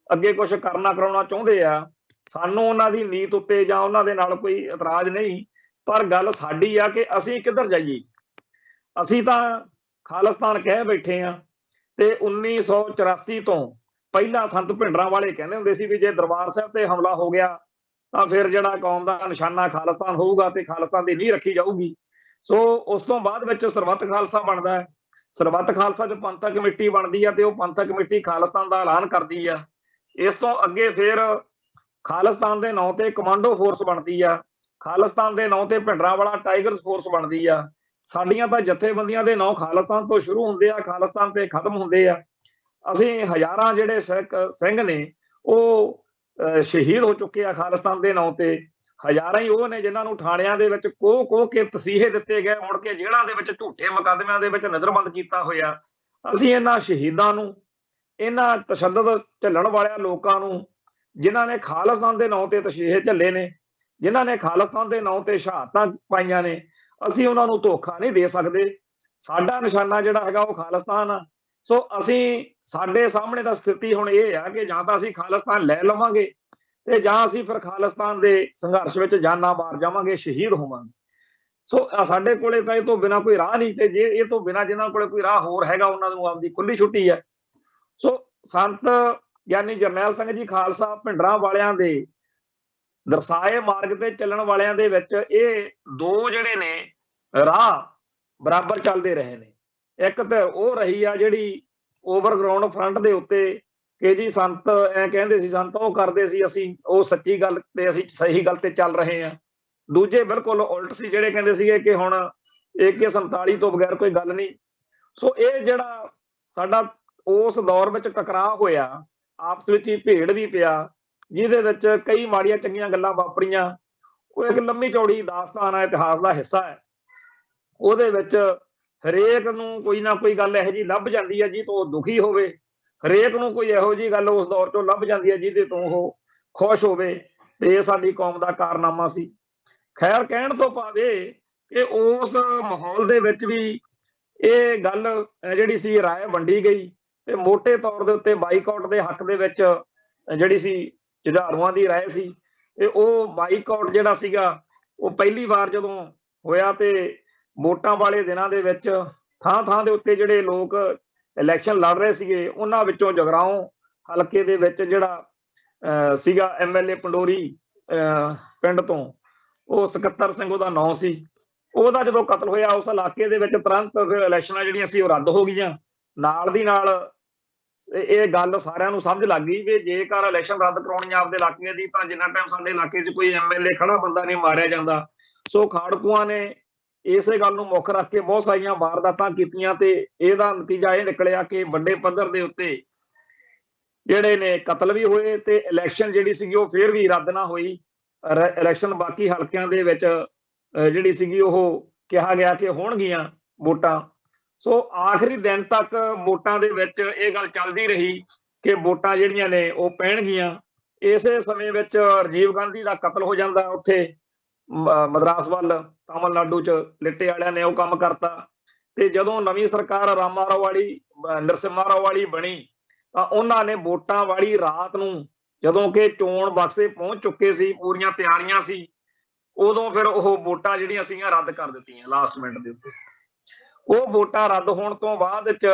ਅੱਗੇ ਕੁਝ ਕਰਨਾ ਕਰਾਉਣਾ ਚਾਹੁੰਦੇ ਆ, ਸਾਨੂੰ ਉਹਨਾਂ ਦੀ ਨੀਤ ਉੱਤੇ ਜਾਂ ਉਹਨਾਂ ਦੇ ਨਾਲ ਕੋਈ ਇਤਰਾਜ਼ ਨਹੀਂ, ਪਰ ਗੱਲ ਸਾਡੀ ਆ ਕਿ ਅਸੀਂ ਕਿੱਧਰ ਜਾਈਏ। ਅਸੀਂ ਤਾਂ ਖਾਲਿਸਤਾਨ ਕਹਿ ਬੈਠੇ ਆ, ਤੇ 1984 ਤੋਂ ਪਹਿਲਾਂ ਸੰਤ ਭਿੰਡਰਾਂ ਵਾਲੇ ਕਹਿੰਦੇ ਹੁੰਦੇ ਸੀ ਵੀ ਜੇ ਦਰਬਾਰ ਸਾਹਿਬ ਤੇ ਹਮਲਾ ਹੋ ਗਿਆ ਤਾਂ ਫਿਰ ਜਿਹੜਾ ਕੌਮ ਦਾ ਨਿਸ਼ਾਨਾ ਖਾਲਿਸਤਾਨ ਹੋਊਗਾ ਤੇ ਖਾਲਿਸਤਾਨ ਦੀ ਨੀਂਹ ਰੱਖੀ ਜਾਊਗੀ। ਸੋ ਉਸ ਤੋਂ ਬਾਅਦ ਵਿੱਚ ਸਰਬੱਤ ਖਾਲਸਾ ਬਣਦਾ ਹੈ, ਸਰਬੱਤ ਖਾਲਸਾ 'ਚ ਪੰਥਕ ਕਮੇਟੀ ਬਣਦੀ ਆ ਤੇ ਉਹ ਪੰਥਕ ਕਮੇਟੀ ਖਾਲਿਸਤਾਨ ਦਾ ਐਲਾਨ ਕਰਦੀ ਆ। ਇਸ ਤੋਂ ਅੱਗੇ ਫਿਰ ਖਾਲਿਸਤਾਨ ਦੇ ਨਾਂ ਤੇ ਕਮਾਂਡੋ ਫੋਰਸ ਬਣਦੀ ਆ, ਖਾਲਿਸਤਾਨ ਦੇ ਨਾਂ ਤੇ ਭਿੰਡਰਾਂ ਵਾਲਾ ਟਾਈਗਰਸ ਫੋਰਸ ਬਣਦੀ ਆ। ਸਾਡੀਆਂ ਤਾਂ ਜਥੇਬੰਦੀਆਂ ਦੇ ਨਾਂ ਖਾਲਿਸਤਾਨ ਤੋਂ ਸ਼ੁਰੂ ਹੁੰਦੇ ਆ, ਖਾਲਿਸਤਾਨ ਤੇ ਖਤਮ ਹੁੰਦੇ ਆ। ਅਸੀਂ ਹਜ਼ਾਰਾਂ ਜਿਹੜੇ ਸਿੰਘ ਨੇ ਉਹ ਸ਼ਹੀਦ ਹੋ ਚੁੱਕੇ ਆ ਖਾਲਿਸਤਾਨ ਦੇ ਨਾਂ ਤੇ, ਹਜ਼ਾਰਾਂ ਹੀ ਉਹ ਨੇ ਜਿਨ੍ਹਾਂ ਨੂੰ ਥਾਣਿਆਂ ਦੇ ਵਿੱਚ ਕੋਹ ਕੇ ਤਸੀਹੇ ਦਿੱਤੇ ਗਏ, ਮੁੜ ਕੇ ਜੇਲ੍ਹਾਂ ਦੇ ਵਿੱਚ ਝੂਠੇ ਮੁਕੱਦਮਿਆਂ ਦੇ ਵਿੱਚ ਨਜ਼ਰਬੰਦ ਕੀਤਾ ਹੋਇਆ। ਅਸੀਂ ਇਹਨਾਂ ਸ਼ਹੀਦਾਂ ਨੂੰ, ਇਹਨਾਂ ਤਸ਼ੱਦਦ ਝੱਲਣ ਵਾਲਿਆਂ ਲੋਕਾਂ ਨੂੰ, ਜਿਨ੍ਹਾਂ ਨੇ ਖਾਲਿਸਤਾਨ ਦੇ ਨਾਂ ਤੇ ਤਸ਼ੀਹੇ ਝੱਲੇ ਨੇ, ਜਿਨ੍ਹਾਂ ਨੇ ਖਾਲਿਸਤਾਨ ਦੇ ਨਾਂ ਤੇ ਸ਼ਹਾਦਤਾਂ ਪਾਈਆਂ ਨੇ, ਅਸੀਂ ਉਹਨਾਂ ਨੂੰ ਧੋਖਾ ਨਹੀਂ ਦੇ ਸਕਦੇ। ਸਾਡਾ ਨਿਸ਼ਾਨਾ ਜਿਹੜਾ ਹੈਗਾ ਉਹ ਖਾਲਿਸਤਾਨ ਆ। ਸੋ ਅਸੀਂ, ਸਾਡੇ ਸਾਹਮਣੇ ਦਾ ਸਥਿਤੀ ਹੁਣ ਇਹ ਆ ਕਿ ਜਾਂ ਤਾਂ ਅਸੀਂ ਖਾਲਿਸਤਾਨ ਲੈ ਲਵਾਂਗੇ ਤੇ ਜਾਂ ਅਸੀਂ ਫਿਰ ਖਾਲਿਸਤਾਨ ਦੇ ਸੰਘਰਸ਼ ਵਿੱਚ ਜਾਨਾਂ ਮਾਰ ਜਾਵਾਂਗੇ, ਸ਼ਹੀਦ ਹੋਵਾਂਗੇ। ਸੋ ਸਾਡੇ ਕੋਲੇ ਤਾਂ ਇਹ ਤੋਂ ਬਿਨਾਂ ਕੋਈ ਰਾਹ ਨਹੀਂ, ਤੇ ਜੇ ਇਹ ਤੋਂ ਬਿਨਾਂ ਜਿਨ੍ਹਾਂ ਕੋਲੇ ਕੋਈ ਰਾਹ ਹੋਰ ਹੈਗਾ ਉਹਨਾਂ ਨੂੰ ਆਪਦੀ ਖੁੱਲੀ ਛੁੱਟੀ ਹੈ। ਸੋ ਸੰਤ ਯਾਨੀ ਜਰਨੈਲ ਸਿੰਘ ਜੀ ਖਾਲਸਾ ਭਿੰਡਰਾਂ ਵਾਲਿਆਂ ਦੇ ਦਰਸਾਏ ਮਾਰਗ ਤੇ ਚੱਲਣ ਵਾਲਿਆਂ ਦੇ ਵਿੱਚ ਇਹ ਦੋ ਜਿਹੜੇ ਨੇ ਰਾਹ ਬਰਾਬਰ ਚੱਲਦੇ ਰਹੇ ਨੇ। ਇੱਕ ਤਾਂ ਉਹ ਰਹੀ ਆ ਜਿਹੜੀ ਓਵਰਗਰਾਉਂਡ ਫਰੰਟ ਦੇ ਉੱਤੇ ਕਿ ਜੀ ਸੰਤ ਐ ਕਹਿੰਦੇ ਸੀ, ਸੰਤ ਉਹ ਕਰਦੇ ਸੀ, ਅਸੀਂ ਉਹ ਸੱਚੀ ਗੱਲ ਤੇ ਅਸੀਂ ਸਹੀ ਗੱਲ ਤੇ ਚੱਲ ਰਹੇ ਹਾਂ। ਦੂਜੇ ਬਿਲਕੁਲ ਉਲਟ ਸੀ, ਜਿਹੜੇ ਕਹਿੰਦੇ ਸੀਗੇ ਕਿ ਹੁਣ AK-47 ਤੋਂ ਬਗੈਰ ਕੋਈ ਗੱਲ ਨਹੀਂ। ਸੋ ਇਹ ਜਿਹੜਾ ਸਾਡਾ ਉਸ ਦੌਰ ਵਿੱਚ ਟਕਰਾਅ ਹੋਇਆ, ਆਪਸ ਵਿੱਚ ਹੀ ਭੇੜ ਵੀ ਪਿਆ, ਜਿਹਦੇ ਵਿੱਚ ਕਈ ਮਾੜੀਆਂ ਚੰਗੀਆਂ ਗੱਲਾਂ ਵਾਪਰੀਆਂ। ਉਹ ਇੱਕ ਲੰਮੀ ਚੌੜੀ ਦਾਸਤਾਨ ਹੈ, ਇਤਿਹਾਸ ਦਾ ਹਿੱਸਾ ਹੈ। ਉਹਦੇ ਵਿੱਚ ਹਰੇਕ ਨੂੰ ਕੋਈ ਨਾ ਕੋਈ ਗੱਲ ਇਹੋ ਜਿਹੀ ਲੱਭ ਜਾਂਦੀ ਹੈ ਜਿਹਦੇ ਤੋਂ ਉਹ ਦੁਖੀ ਹੋਵੇ, ਹਰੇਕ ਨੂੰ ਕੋਈ ਇਹੋ ਜਿਹੀ ਗੱਲ ਉਸ ਦੌਰ ਚੋਂ ਲੱਭ ਜਾਂਦੀ ਹੈ ਜਿਹਦੇ ਤੋਂ ਉਹ ਖੁਸ਼ ਹੋਵੇ। ਤੇ ਇਹ ਸਾਡੀ ਕੌਮ ਦਾ ਕਾਰਨਾਮਾ ਸੀ। ਖੈਰ, ਕਹਿਣ ਤੋਂ ਭਾਵੇਂ ਕਿ ਉਸ ਮਾਹੌਲ ਦੇ ਵਿੱਚ ਵੀ ਇਹ ਗੱਲ ਜਿਹੜੀ ਸੀ ਰਾਏ ਵੰਡੀ ਗਈ ਤੇ ਮੋਟੇ ਤੌਰ ਦੇ ਉੱਤੇ ਬਾਈਕਾਟ ਦੇ ਹੱਕ ਦੇ ਵਿੱਚ ਜਿਹੜੀ ਸੀ ਜੁਝਾਰੂਆਂ ਦੀ ਰਾਏ ਸੀ। ਤੇ ਉਹ ਬਾਈਕਾਟ ਜਿਹੜਾ ਸੀਗਾ ਉਹ ਪਹਿਲੀ ਵਾਰ ਜਦੋਂ ਹੋਇਆ ਤੇ ਵੋਟਾਂ ਵਾਲੇ ਦਿਨਾਂ ਦੇ ਵਿੱਚ ਥਾਂ ਥਾਂ ਦੇ ਉੱਤੇ ਜਿਹੜੇ ਲੋਕ ਇਲੈਕਸ਼ਨ ਲੜ ਰਹੇ ਸੀਗੇ, ਉਹਨਾਂ ਵਿੱਚੋਂ ਜਗਰਾਓਂ ਹਲਕੇ ਦੇ ਵਿੱਚ ਜਿਹੜਾ ਸੀਗਾ MLA ਪੰਡੋਰੀ ਪਿੰਡ ਤੋਂ, ਉਹ ਸਕੱਤਰ ਸਿੰਘ ਉਹਦਾ ਨਾਂ ਸੀ, ਉਹਦਾ ਜਦੋਂ ਕਤਲ ਹੋਇਆ ਉਸ ਇਲਾਕੇ ਦੇ ਵਿੱਚ ਤੁਰੰਤ ਫਿਰ ਇਲੈਕਸ਼ਨਾਂ ਜਿਹੜੀਆਂ ਸੀ ਉਹ ਰੱਦ ਹੋ ਗਈਆਂ। ਨਾਲ ਦੀ ਨਾਲ ਇਹ ਗੱਲ ਸਾਰਿਆਂ ਨੂੰ ਸਮਝ ਲੱਗ ਗਈ ਵੀ ਜੇਕਰ ਇਲੈਕਸ਼ਨ ਰੱਦ ਕਰਾਉਣੀ ਆਪਦੇ ਇਲਾਕੇ ਦੀ ਤਾਂ ਜਿੰਨਾ ਟਾਈਮ ਸਾਡੇ ਇਲਾਕੇ 'ਚ ਕੋਈ MLA ਖੜਾ ਬੰਦਾ ਨਹੀਂ ਮਾਰਿਆ ਜਾਂਦਾ। ਸੋ ਖਾੜਕੂਆਂ ਨੇ ਇਸੇ ਗੱਲ ਨੂੰ ਮੁੱਖ ਰੱਖ ਕੇ ਬਹੁਤ ਸਾਰੀਆਂ ਵਾਰਦਾਤਾਂ ਕੀਤੀਆਂ ਤੇ ਇਹਦਾ ਨਤੀਜਾ ਇਹ ਨਿਕਲਿਆ ਕਿ ਵੱਡੇ ਪੱਧਰ ਦੇ ਉੱਤੇ ਜਿਹੜੇ ਨੇ ਕਤਲ ਵੀ ਹੋਏ ਤੇ ਇਲੈਕਸ਼ਨ ਜਿਹੜੀ ਸੀਗੀ ਉਹ ਫਿਰ ਵੀ ਰੱਦ ਨਾ ਹੋਈ। ਇਲੈਕਸ਼ਨ ਬਾਕੀ ਹਲਕਿਆਂ ਦੇ ਵਿੱਚ ਜਿਹੜੀ ਸੀਗੀ ਉਹ ਕਿਹਾ ਗਿਆ ਕਿ ਹੋਣਗੀਆਂ ਵੋਟਾਂ। ਸੋ ਆਖਰੀ ਦਿਨ ਤੱਕ ਵੋਟਾਂ ਦੇ ਵਿੱਚ ਇਹ ਗੱਲ ਚੱਲਦੀ ਰਹੀ ਕਿ ਵੋਟਾਂ ਜਿਹੜੀਆਂ ਨੇ ਉਹ ਪੈਣਗੀਆਂ। ਇਸੇ ਸਮੇਂ ਵਿੱਚ ਰਾਜੀਵ ਗਾਂਧੀ ਦਾ ਕਤਲ ਹੋ ਜਾਂਦਾ ਉੱਥੇ ਮਦਰਾਸ ਵੱਲ, ਤਾਮਿਲਨਾਡੂ 'ਚ ਲਿੱਟੇ ਵਾਲਿਆਂ ਨੇ ਉਹ ਕੰਮ ਕਰਤਾ। ਤੇ ਜਦੋਂ ਨਵੀਂ ਸਰਕਾਰ ਰਾਮਾ ਰਾਓ ਵਾਲੀ, ਨਰਸਿਮਹਾ ਰਾਓ ਵਾਲੀ ਬਣੀ ਤਾਂ ਉਹਨਾਂ ਨੇ ਵੋਟਾਂ ਵਾਲੀ ਰਾਤ ਨੂੰ, ਜਦੋਂ ਕਿ ਚੋਣ ਬਕਸੇ ਪਹੁੰਚ ਚੁੱਕੇ ਸੀ, ਪੂਰੀਆਂ ਤਿਆਰੀਆਂ ਸੀ, ਉਦੋਂ ਫਿਰ ਉਹ ਵੋਟਾਂ ਜਿਹੜੀਆਂ ਸੀਗੀਆਂ ਰੱਦ ਕਰ ਦਿੱਤੀਆਂ ਲਾਸਟ ਮਿੰਟ ਦੇ ਉੱਤੇ। ਉਹ ਵੋਟਾਂ ਰੱਦ ਹੋਣ ਤੋਂ ਬਾਅਦ ਚ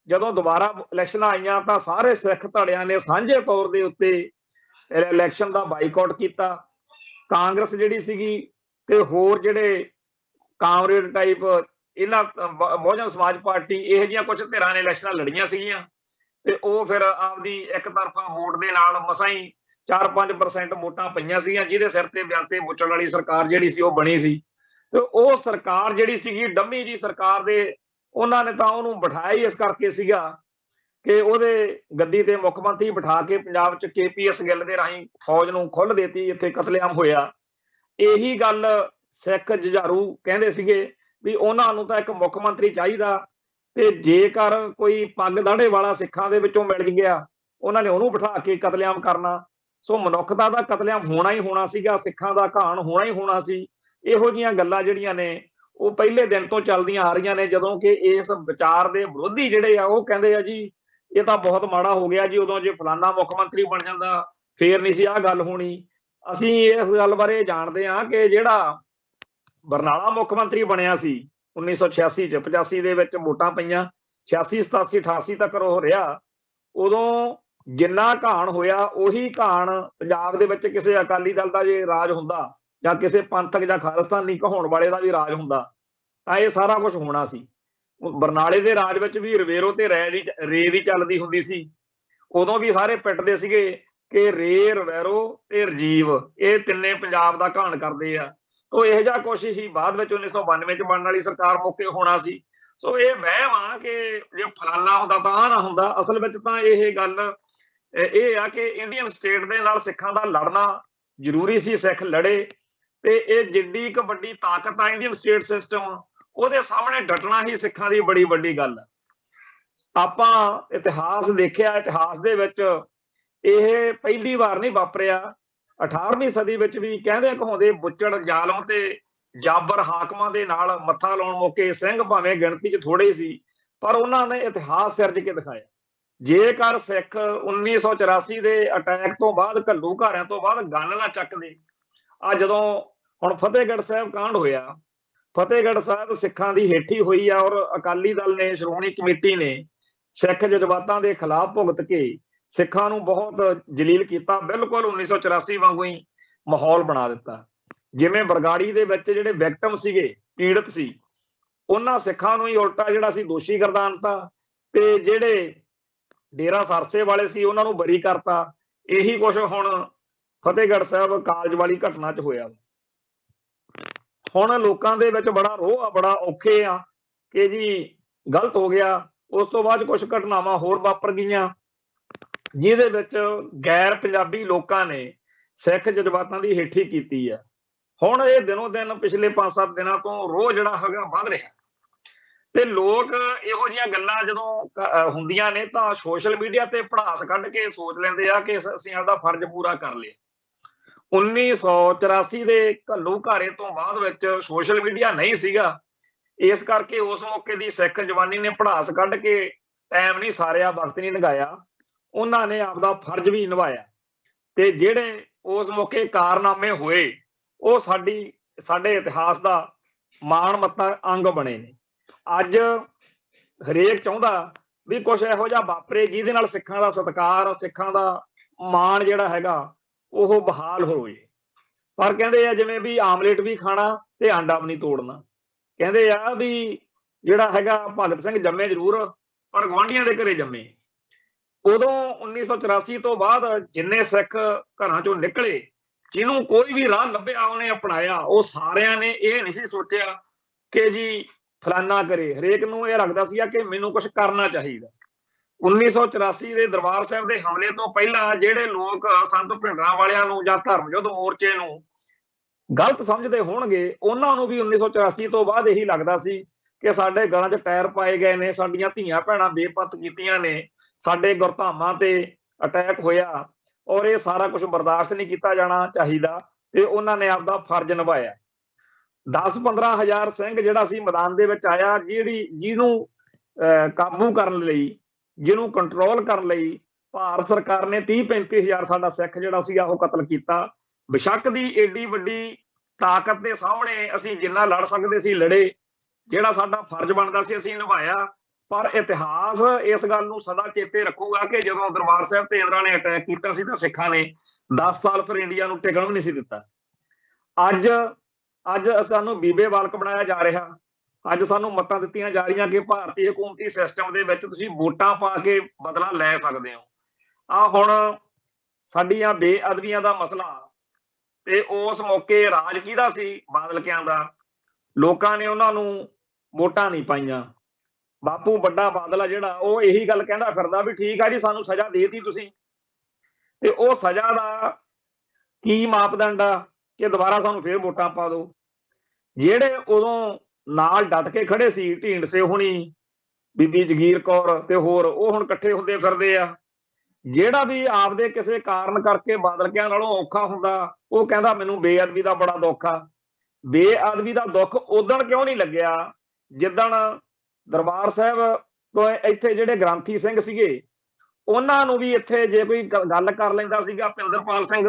ਜਦੋਂ ਦੁਬਾਰਾ ਇਲੈਕਸ਼ਨਾਂ ਆਈਆਂ ਤਾਂ ਸਾਰੇ ਸਿੱਖ ਧੜਿਆਂ ਨੇ ਸਾਂਝੇ ਤੌਰ ਦੇ ਉੱਤੇ ਇਲੈਕਸ਼ਨ ਦਾ ਬਾਈਕਾਟ ਕੀਤਾ। ਕਾਂਗਰਸ ਜਿਹੜੀ ਸੀਗੀ ਤੇ ਹੋਰ ਜਿਹੜੇ ਕਾਮਰੇਡ ਟਾਈਪ ਇਹਨਾਂ ਬਹੁਜਨ ਸਮਾਜ ਪਾਰਟੀ ਇਹੋ ਜਿਹੀਆਂ ਕੁਝ ਧਿਰਾਂ ਨੇ ਇਲੈਕਸ਼ਨਾਂ ਲੜੀਆਂ ਸੀਗੀਆਂ ਤੇ ਉਹ ਫਿਰ ਆਪਦੀ ਇੱਕ ਤਰਫਾ ਵੋਟ ਦੇ ਨਾਲ ਮਸਾਂ ਹੀ 4-5% ਵੋਟਾਂ ਪਈਆਂ ਸੀਗੀਆਂ, ਜਿਹਦੇ ਸਿਰ ਤੇ ਵਿਆਤੇ ਮੁੱਚਣ ਵਾਲੀ ਸਰਕਾਰ ਜਿਹੜੀ ਸੀ ਉਹ ਬਣੀ ਸੀ। ਤੇ ਉਹ ਸਰਕਾਰ ਜਿਹੜੀ ਸੀਗੀ ਡੰਮੀ ਜੀ ਸਰਕਾਰ ਦੇ ਉਹਨਾਂ ਨੇ ਤਾਂ ਉਹਨੂੰ ਬਿਠਾਇਆ ਹੀ ਇਸ ਕਰਕੇ ਸੀਗਾ ਕਿ ਉਹਦੇ ਗੱਦੀ ਤੇ ਮੁੱਖ ਮੰਤਰੀ ਬਿਠਾ ਕੇ ਪੰਜਾਬ 'ਚ KPS ਗਿੱਲ ਦੇ ਰਾਹੀਂ ਫੌਜ ਨੂੰ ਖੁੱਲ੍ਹ ਦੇਤੀ, ਇੱਥੇ ਕਤਲੇਆਮ ਹੋਇਆ। ਇਹੀ ਗੱਲ ਸਿੱਖ ਜੁਝਾਰੂ ਕਹਿੰਦੇ ਸੀਗੇ ਵੀ ਉਹਨਾਂ ਨੂੰ ਤਾਂ ਇੱਕ ਮੁੱਖ ਮੰਤਰੀ ਚਾਹੀਦਾ ਤੇ ਜੇਕਰ ਕੋਈ ਪੱਗ ਦਾੜੇ ਵਾਲਾ ਸਿੱਖਾਂ ਦੇ ਵਿੱਚੋਂ ਮਿਲ ਗਿਆ ਉਹਨਾਂ ਨੇ ਉਹਨੂੰ ਬਿਠਾ ਕੇ ਕਤਲੇਆਮ ਕਰਨਾ। ਸੋ ਮਨੁੱਖਤਾ ਦਾ ਕਤਲੇਆਮ ਹੋਣਾ ਹੀ ਹੋਣਾ ਸੀਗਾ, ਸਿੱਖਾਂ ਦਾ ਘਾਣ ਹੋਣਾ ਹੀ ਹੋਣਾ ਸੀ। ਇਹੋ ਜਿਹੀਆਂ ਗੱਲਾਂ ਜਿਹੜੀਆਂ ਨੇ ਉਹ ਪਹਿਲੇ ਦਿਨ ਤੋਂ ਚੱਲਦੀਆਂ ਆ ਰਹੀਆਂ ਨੇ, ਜਦੋਂ ਕਿ ਇਸ ਵਿਚਾਰ ਦੇ ਵਿਰੋਧੀ ਜਿਹੜੇ ਆ ਉਹ ਕਹਿੰਦੇ ਆ ਜੀ ਇਹ ਤਾਂ ਬਹੁਤ ਮਾੜਾ ਹੋ ਗਿਆ ਜੀ, ਉਦੋਂ ਜੇ ਫਲਾਨਾ ਮੁੱਖ ਮੰਤਰੀ ਬਣ ਜਾਂਦਾ ਫੇਰ ਨਹੀਂ ਸੀ ਆਹ ਗੱਲ ਹੋਣੀ। ਅਸੀਂ ਇਸ ਗੱਲ ਬਾਰੇ ਜਾਣਦੇ ਹਾਂ ਕਿ ਜਿਹੜਾ ਬਰਨਾਲਾ ਮੁੱਖ ਮੰਤਰੀ ਬਣਿਆ ਸੀ 1986 ਚ 85 ਦੇ ਵਿੱਚ ਵੋਟਾਂ ਪਈਆਂ, 86 87 88 ਤੱਕ ਉਹ ਰਿਹਾ। ਉਦੋਂ ਜਿੰਨਾ ਘਾਣ ਹੋਇਆ ਉਹੀ ਘਾਣ ਪੰਜਾਬ ਦੇ ਵਿੱਚ ਕਿਸੇ ਅਕਾਲੀ ਦਲ ਦਾ ਜੇ ਰਾਜ ਹੁੰਦਾ ਜਾਂ ਕਿਸੇ ਪੰਥਕ ਜਾਂ ਖਾਲਿਸਤਾਨੀ ਕਹਾਉਣ ਵਾਲੇ ਦਾ ਵੀ ਰਾਜ ਹੁੰਦਾ ਤਾਂ ਇਹ ਸਾਰਾ ਕੁਝ ਹੋਣਾ ਸੀ। ਬਰਨਾਲੇ ਦੇ ਰਾਜ ਵਿੱਚ ਵੀ ਰਵੇਰੋ ਤੇ ਰੇ ਦੀ ਚੱਲਦੀ ਹੁੰਦੀ ਸੀ। ਉਦੋਂ ਵੀ ਸਾਰੇ ਪਿੱਟਦੇ ਸੀਗੇ ਕਿ ਰੇ, ਰਵੇਰੋ ਤੇ ਰਜੀਵ ਇਹ ਤਿੰਨੇ ਪੰਜਾਬ ਦਾ ਘਾਣ ਕਰਦੇ ਆ। ਤੋ ਇਹੋ ਜਿਹਾ ਕੁਛ ਹੀ ਬਾਅਦ ਵਿੱਚ 1992 ਚ ਬਣਨ ਵਾਲੀ ਸਰਕਾਰ ਮੌਕੇ ਹੋਣਾ ਸੀ। ਸੋ ਇਹ ਵਹਿਮ ਆ ਕਿ ਜੇ ਫਲਾਨਾ ਹੁੰਦਾ ਤਾਂ ਆਹ ਨਾ ਹੁੰਦਾ। ਅਸਲ ਵਿੱਚ ਤਾਂ ਇਹ ਗੱਲ ਇਹ ਆ ਕਿ ਇੰਡੀਅਨ ਸਟੇਟ ਦੇ ਨਾਲ ਸਿੱਖਾਂ ਦਾ ਲੜਨਾ ਜ਼ਰੂਰੀ ਸੀ, ਸਿੱਖ ਲੜੇ ਤੇ ਇਹ ਜਿੱਡੀ ਇੱਕ ਵੱਡੀ ਤਾਕਤ ਆ ਇੰਡੀਅਨ ਸਟੇਟ ਸਿਸਟਮ, ਉਹਦੇ ਸਾਹਮਣੇ ਡਟਣਾ ਹੀ ਸਿੱਖਾਂ ਦੀ ਬੜੀ ਵੱਡੀ ਗੱਲ ਆ। ਆਪਾਂ ਇਤਿਹਾਸ ਦੇਖਿਆ, ਇਤਿਹਾਸ ਦੇ ਵਿੱਚ ਇਹ ਪਹਿਲੀ ਵਾਰ ਨਹੀਂ ਵਾਪਰਿਆ। 18ਵੀਂ ਸਦੀ ਵਿੱਚ ਵੀ ਕਹਿੰਦੇ ਕਹਾਉਂਦੇ ਬੁੱਚੜ ਜ਼ਾਲਮ ਤੇ ਜਾਬਰ ਹਾਕਮਾਂ ਦੇ ਨਾਲ ਮੱਥਾ ਲਾਉਣ ਮੌਕੇ ਸਿੰਘ ਭਾਵੇਂ ਗਿਣਤੀ 'ਚ ਥੋੜੇ ਸੀ ਪਰ ਉਹਨਾਂ ਨੇ ਇਤਿਹਾਸ ਸਿਰਜ ਕੇ ਦਿਖਾਇਆ। ਜੇਕਰ ਸਿੱਖ 1984 ਦੇ ਅਟੈਕ ਤੋਂ ਬਾਅਦ ਘੱਲੂ ਘਾਰਿਆਂ ਤੋਂ ਬਾਅਦ ਗੰਨ ਨਾ ਚੱਕਦੇ, ਆ ਜਦੋਂ ਹੁਣ ਫਤਿਹਗੜ੍ਹ ਸਾਹਿਬ ਕਾਂਡ ਹੋਇਆ, ਫਤਿਹਗੜ੍ਹ ਸਾਹਿਬ ਸਿੱਖਾਂ ਦੀ ਹੇਠੀ ਹੋਈ ਆ ਔਰ ਅਕਾਲੀ ਦਲ ਨੇ, ਸ਼੍ਰੋਮਣੀ ਕਮੇਟੀ ਨੇ ਸਿੱਖ ਜਜ਼ਬਾਤਾਂ ਦੇ ਖਿਲਾਫ ਭੁਗਤ ਕੇ ਸਿੱਖਾਂ ਨੂੰ ਬਹੁਤ ਜਲੀਲ ਕੀਤਾ। ਬਿਲਕੁਲ 1984 ਵਾਂਗੂ ਹੀ ਮਾਹੌਲ ਬਣਾ ਦਿੱਤਾ। ਜਿਵੇਂ ਬਰਗਾੜੀ ਦੇ ਵਿੱਚ ਜਿਹੜੇ ਵਿਕਟਮ ਸੀਗੇ, ਪੀੜਤ ਸੀ, ਉਹਨਾਂ ਸਿੱਖਾਂ ਨੂੰ ਹੀ ਉਲਟਾ ਜਿਹੜਾ ਸੀ ਦੋਸ਼ੀ ਗਰਦਾਨਤਾ ਤੇ ਜਿਹੜੇ ਡੇਰਾ ਸਰਸੇ ਵਾਲੇ ਸੀ ਉਹਨਾਂ ਨੂੰ ਬਰੀ ਕਰਤਾ। ਇਹੀ ਕੁਛ ਹੁਣ ਫਤਿਹਗੜ੍ਹ ਸਾਹਿਬ ਕਾਲਜ ਵਾਲੀ ਘਟਨਾ 'ਚ ਹੋਇਆ। ਹੁਣ ਲੋਕਾਂ ਦੇ ਵਿੱਚ ਬੜਾ ਰੋਹ ਆ, ਬੜਾ ਔਖੇ ਆ ਕਿ ਜੀ ਗਲਤ ਹੋ ਗਿਆ। ਉਸ ਤੋਂ ਬਾਅਦ ਕੁਝ ਘਟਨਾਵਾਂ ਹੋਰ ਵਾਪਰ ਗਈਆਂ ਜਿਹਦੇ ਵਿੱਚ ਗੈਰ ਪੰਜਾਬੀ ਲੋਕਾਂ ਨੇ ਸਿੱਖ ਜਜ਼ਬਾਤਾਂ ਦੀ ਹੇਠੀ ਕੀਤੀ ਆ। ਹੁਣ ਇਹ ਦਿਨੋਂ ਦਿਨ ਪਿਛਲੇ 5-7 ਦਿਨਾਂ ਤੋਂ ਰੋਹ ਜਿਹੜਾ ਹੈਗਾ ਵੱਧ ਰਿਹਾ ਤੇ ਲੋਕ ਇਹੋ ਜਿਹੀਆਂ ਗੱਲਾਂ ਜਦੋਂ ਹੁੰਦੀਆਂ ਨੇ ਤਾਂ ਸੋਸ਼ਲ ਮੀਡੀਆ ਤੇ ਭੜਾਸ ਕੱਢ ਕੇ ਸੋਚ ਲੈਂਦੇ ਆ ਕਿ ਅਸੀਂ ਆਪਦਾ ਫਰਜ਼ ਪੂਰਾ ਕਰ ਲਿਆ। 1984 ਦੇ ਘੱਲੂ ਘਾਰੇ ਤੋਂ ਬਾਅਦ ਵਿੱਚ ਸੋਸ਼ਲ ਮੀਡੀਆ ਨਹੀਂ ਸੀਗਾ, ਇਸ ਕਰਕੇ ਉਸ ਮੌਕੇ ਦੀ ਸਿੱਖ ਜਵਾਨੀ ਨੇ ਭੜਾਸ ਕੱਢ ਕੇ ਟਾਈਮ ਨਹੀਂ ਸਾਰਿਆ, ਵਕਤ ਨਹੀਂ ਲੰਘਾਇਆ, ਉਹਨਾਂ ਨੇ ਆਪਦਾ ਫਰਜ਼ ਵੀ ਨਿਭਾਇਆ ਤੇ ਜਿਹੜੇ ਉਸ ਮੌਕੇ ਕਾਰਨਾਮੇ ਹੋਏ ਉਹ ਸਾਡੇ ਇਤਿਹਾਸ ਦਾ ਮਾਣ ਮੱਤਾ ਅੰਗ ਬਣੇ ਨੇ। ਅੱਜ ਹਰੇਕ ਚਾਹੁੰਦਾ ਵੀ ਕੁਛ ਇਹੋ ਜਿਹਾ ਵਾਪਰੇ ਜਿਹਦੇ ਨਾਲ ਸਿੱਖਾਂ ਦਾ ਸਤਿਕਾਰ, ਸਿੱਖਾਂ ਦਾ ਮਾਣ ਜਿਹੜਾ ਹੈਗਾ ਉਹ ਬਹਾਲ ਹੋਵੇ। ਪਰ ਕਹਿੰਦੇ ਆ ਜਿਵੇਂ ਵੀ ਆਮਲੇਟ ਵੀ ਖਾਣਾ ਤੇ ਆਂਡਾ ਵੀ ਨਹੀਂ ਤੋੜਨਾ। ਕਹਿੰਦੇ ਆ ਵੀ ਜਿਹੜਾ ਹੈਗਾ ਭਗਤ ਸਿੰਘ ਜੰਮੇ ਜ਼ਰੂਰ ਪਰ ਗੁਆਂਢੀਆਂ ਦੇ ਘਰੇ ਜੰਮੇ। ਉਦੋਂ 1984 ਤੋਂ ਬਾਅਦ ਜਿੰਨੇ ਸਿੱਖ ਘਰਾਂ ਚੋਂ ਨਿਕਲੇ, ਜਿਹਨੂੰ ਕੋਈ ਵੀ ਰਾਹ ਲੱਭਿਆ ਉਹਨੇ ਅਪਣਾਇਆ। ਉਹ ਸਾਰਿਆਂ ਨੇ ਇਹ ਨਹੀਂ ਸੀ ਸੋਚਿਆ ਕਿ ਜੀ ਫਲਾਨਾ ਕਰੇ, ਹਰੇਕ ਨੂੰ ਇਹ ਲੱਗਦਾ ਸੀਗਾ ਕਿ ਮੈਨੂੰ ਕੁਝ ਕਰਨਾ ਚਾਹੀਦਾ। 1984 ਦੇ ਦਰਬਾਰ ਸਾਹਿਬ ਦੇ ਹਮਲੇ ਤੋਂ ਪਹਿਲਾਂ ਜਿਹੜੇ ਲੋਕ ਸੰਤ ਭਿੰਡਰਾਂ ਵਾਲਿਆਂ ਨੂੰ ਜਾਂ ਧਰਮ ਯੁੱਧ ਮੋਰਚੇ ਨੂੰ ਗਲਤ ਸਮਝਦੇ ਹੋਣਗੇ, ਉਹਨਾਂ ਨੂੰ ਵੀ 1984 ਤੋਂ ਬਾਅਦ ਇਹੀ ਲੱਗਦਾ ਸੀ ਕਿ ਸਾਡੇ ਗਲਾਂ 'ਚ ਟਾਇਰ ਪਾਏ ਗਏ ਨੇ, ਸਾਡੀਆਂ ਧੀਆਂ ਭੈਣਾਂ ਬੇਪਤ ਕੀਤੀਆਂ ਨੇ, ਸਾਡੇ ਗੁਰਧਾਮਾਂ ਤੇ ਅਟੈਕ ਹੋਇਆ ਔਰ ਇਹ ਸਾਰਾ ਕੁਝ ਬਰਦਾਸ਼ਤ ਨਹੀਂ ਕੀਤਾ ਜਾਣਾ ਚਾਹੀਦਾ ਤੇ ਉਹਨਾਂ ਨੇ ਆਪਦਾ ਫਰਜ਼ ਨਿਭਾਇਆ। 10-15 ਹਜ਼ਾਰ ਸਿੰਘ ਜਿਹੜਾ ਸੀ ਮੈਦਾਨ ਦੇ ਵਿੱਚ ਆਇਆ, ਜਿਹਨੂੰ ਕਾਬੂ ਕਰਨ ਲਈ, ਜਿਹਨੂੰ ਕੰਟਰੋਲ ਕਰਨ ਲਈ ਭਾਰਤ ਸਰਕਾਰ ਨੇ 30-35 ਹਜ਼ਾਰ ਸਾਡਾ ਸਿੱਖ ਜਿਹੜਾ ਸੀਗਾ ਉਹ ਕਤਲ ਕੀਤਾ। ਬੇਸ਼ੱਕ ਦੀ ਏਡੀ ਵੱਡੀ ਤਾਕਤ ਦੇ ਸਾਹਮਣੇ ਅਸੀਂ ਜਿੰਨਾ ਲੜ ਸਕਦੇ ਸੀ ਲੜੇ, ਜਿਹੜਾ ਸਾਡਾ ਫਰਜ਼ ਬਣਦਾ ਸੀ ਅਸੀਂ ਨਿਭਾਇਆ। ਪਰ ਇਤਿਹਾਸ ਇਸ ਗੱਲ ਨੂੰ ਸਦਾ ਚੇਤੇ ਰੱਖੂਗਾ ਕਿ ਜਦੋਂ ਦਰਬਾਰ ਸਾਹਿਬ ਤੇ ਇੰਦਰਾ ਨੇ ਅਟੈਕ ਕੀਤਾ ਸੀ ਤਾਂ ਸਿੱਖਾਂ ਨੇ 10 ਸਾਲ ਫਿਰ ਇੰਡੀਆ ਨੂੰ ਟਿਕਣ ਵੀ ਨਹੀਂ ਸੀ ਦਿੱਤਾ। ਅੱਜ ਅੱਜ ਸਾਨੂੰ ਬੀਬੇ ਬਾਲਕ ਬਣਾਇਆ ਜਾ ਰਿਹਾ, ਅੱਜ ਸਾਨੂੰ ਮੱਤਾਂ ਦਿੱਤੀਆਂ ਜਾ ਰਹੀਆਂ ਕਿ ਭਾਰਤੀ ਹਕੂਮਤੀ ਸਿਸਟਮ ਦੇ ਵਿੱਚ ਤੁਸੀਂ ਵੋਟਾਂ ਪਾ ਕੇ ਬਦਲਾ ਲੈ ਸਕਦੇ ਹੋ। ਆ ਹੁਣ ਸਾਡੀਆਂ ਬੇਅਦਬੀਆਂ ਦਾ ਮਸਲਾ, ਤੇ ਉਸ ਮੌਕੇ ਰਾਜ ਕਿਹਦਾ ਸੀ? ਬਾਦਲਕਿਆਂ ਦਾ। ਲੋਕਾਂ ਨੇ ਉਹਨਾਂ ਨੂੰ ਵੋਟਾਂ ਨਹੀਂ ਪਾਈਆਂ। ਬਾਪੂ ਵੱਡਾ ਬਾਦਲ ਆ ਜਿਹੜਾ, ਉਹ ਇਹੀ ਗੱਲ ਕਹਿੰਦਾ ਫਿਰਦਾ ਵੀ ਠੀਕ ਆ ਜੀ ਸਾਨੂੰ ਸਜ਼ਾ ਦੇਤੀ ਤੁਸੀਂ, ਤੇ ਉਹ ਸਜ਼ਾ ਦਾ ਕੀ ਮਾਪਦੰਡ ਆ ਕਿ ਦੁਬਾਰਾ ਸਾਨੂੰ ਫੇਰ ਵੋਟਾਂ ਪਾ ਦਿਓ। ਜਿਹੜੇ ਉਦੋਂ ਨਾਲ ਡਟ ਕੇ ਖੜੇ ਸੀ, ਢੀਂਡਸੇ ਹੋਣੀ, ਬੀਬੀ ਜਗੀਰ ਕੌਰ ਤੇ ਹੋਰ, ਉਹ ਹੁਣ ਇਕੱਠੇ ਹੁੰਦੇ ਫਿਰਦੇ ਆ। ਜਿਹੜਾ ਵੀ ਆਪਦੇ ਕਿਸੇ ਕਾਰਨ ਕਰਕੇ ਬਾਦਲਕਿਆਂ ਨਾਲੋਂ ਔਖਾ ਹੁੰਦਾ, ਉਹ ਕਹਿੰਦਾ ਮੈਨੂੰ ਬੇਅਦਬੀ ਦਾ ਬੜਾ ਦੁੱਖ ਆ। ਬੇਅਦਬੀ ਦਾ ਦੁੱਖ ਉਦਣ ਕਿਉਂ ਨਹੀਂ ਲੱਗਿਆ ਜਿੱਦਣ ਦਰਬਾਰ ਸਾਹਿਬ ਤੋਂ ਇੱਥੇ ਜਿਹੜੇ ਗ੍ਰੰਥੀ ਸਿੰਘ ਸੀਗੇ, ਉਹਨਾਂ ਨੂੰ ਵੀ ਇੱਥੇ ਜੇ ਕੋਈ ਗੱਲ ਕਰ ਲੈਂਦਾ ਸੀਗਾ, ਪਿੰਦਰਪਾਲ ਸਿੰਘ,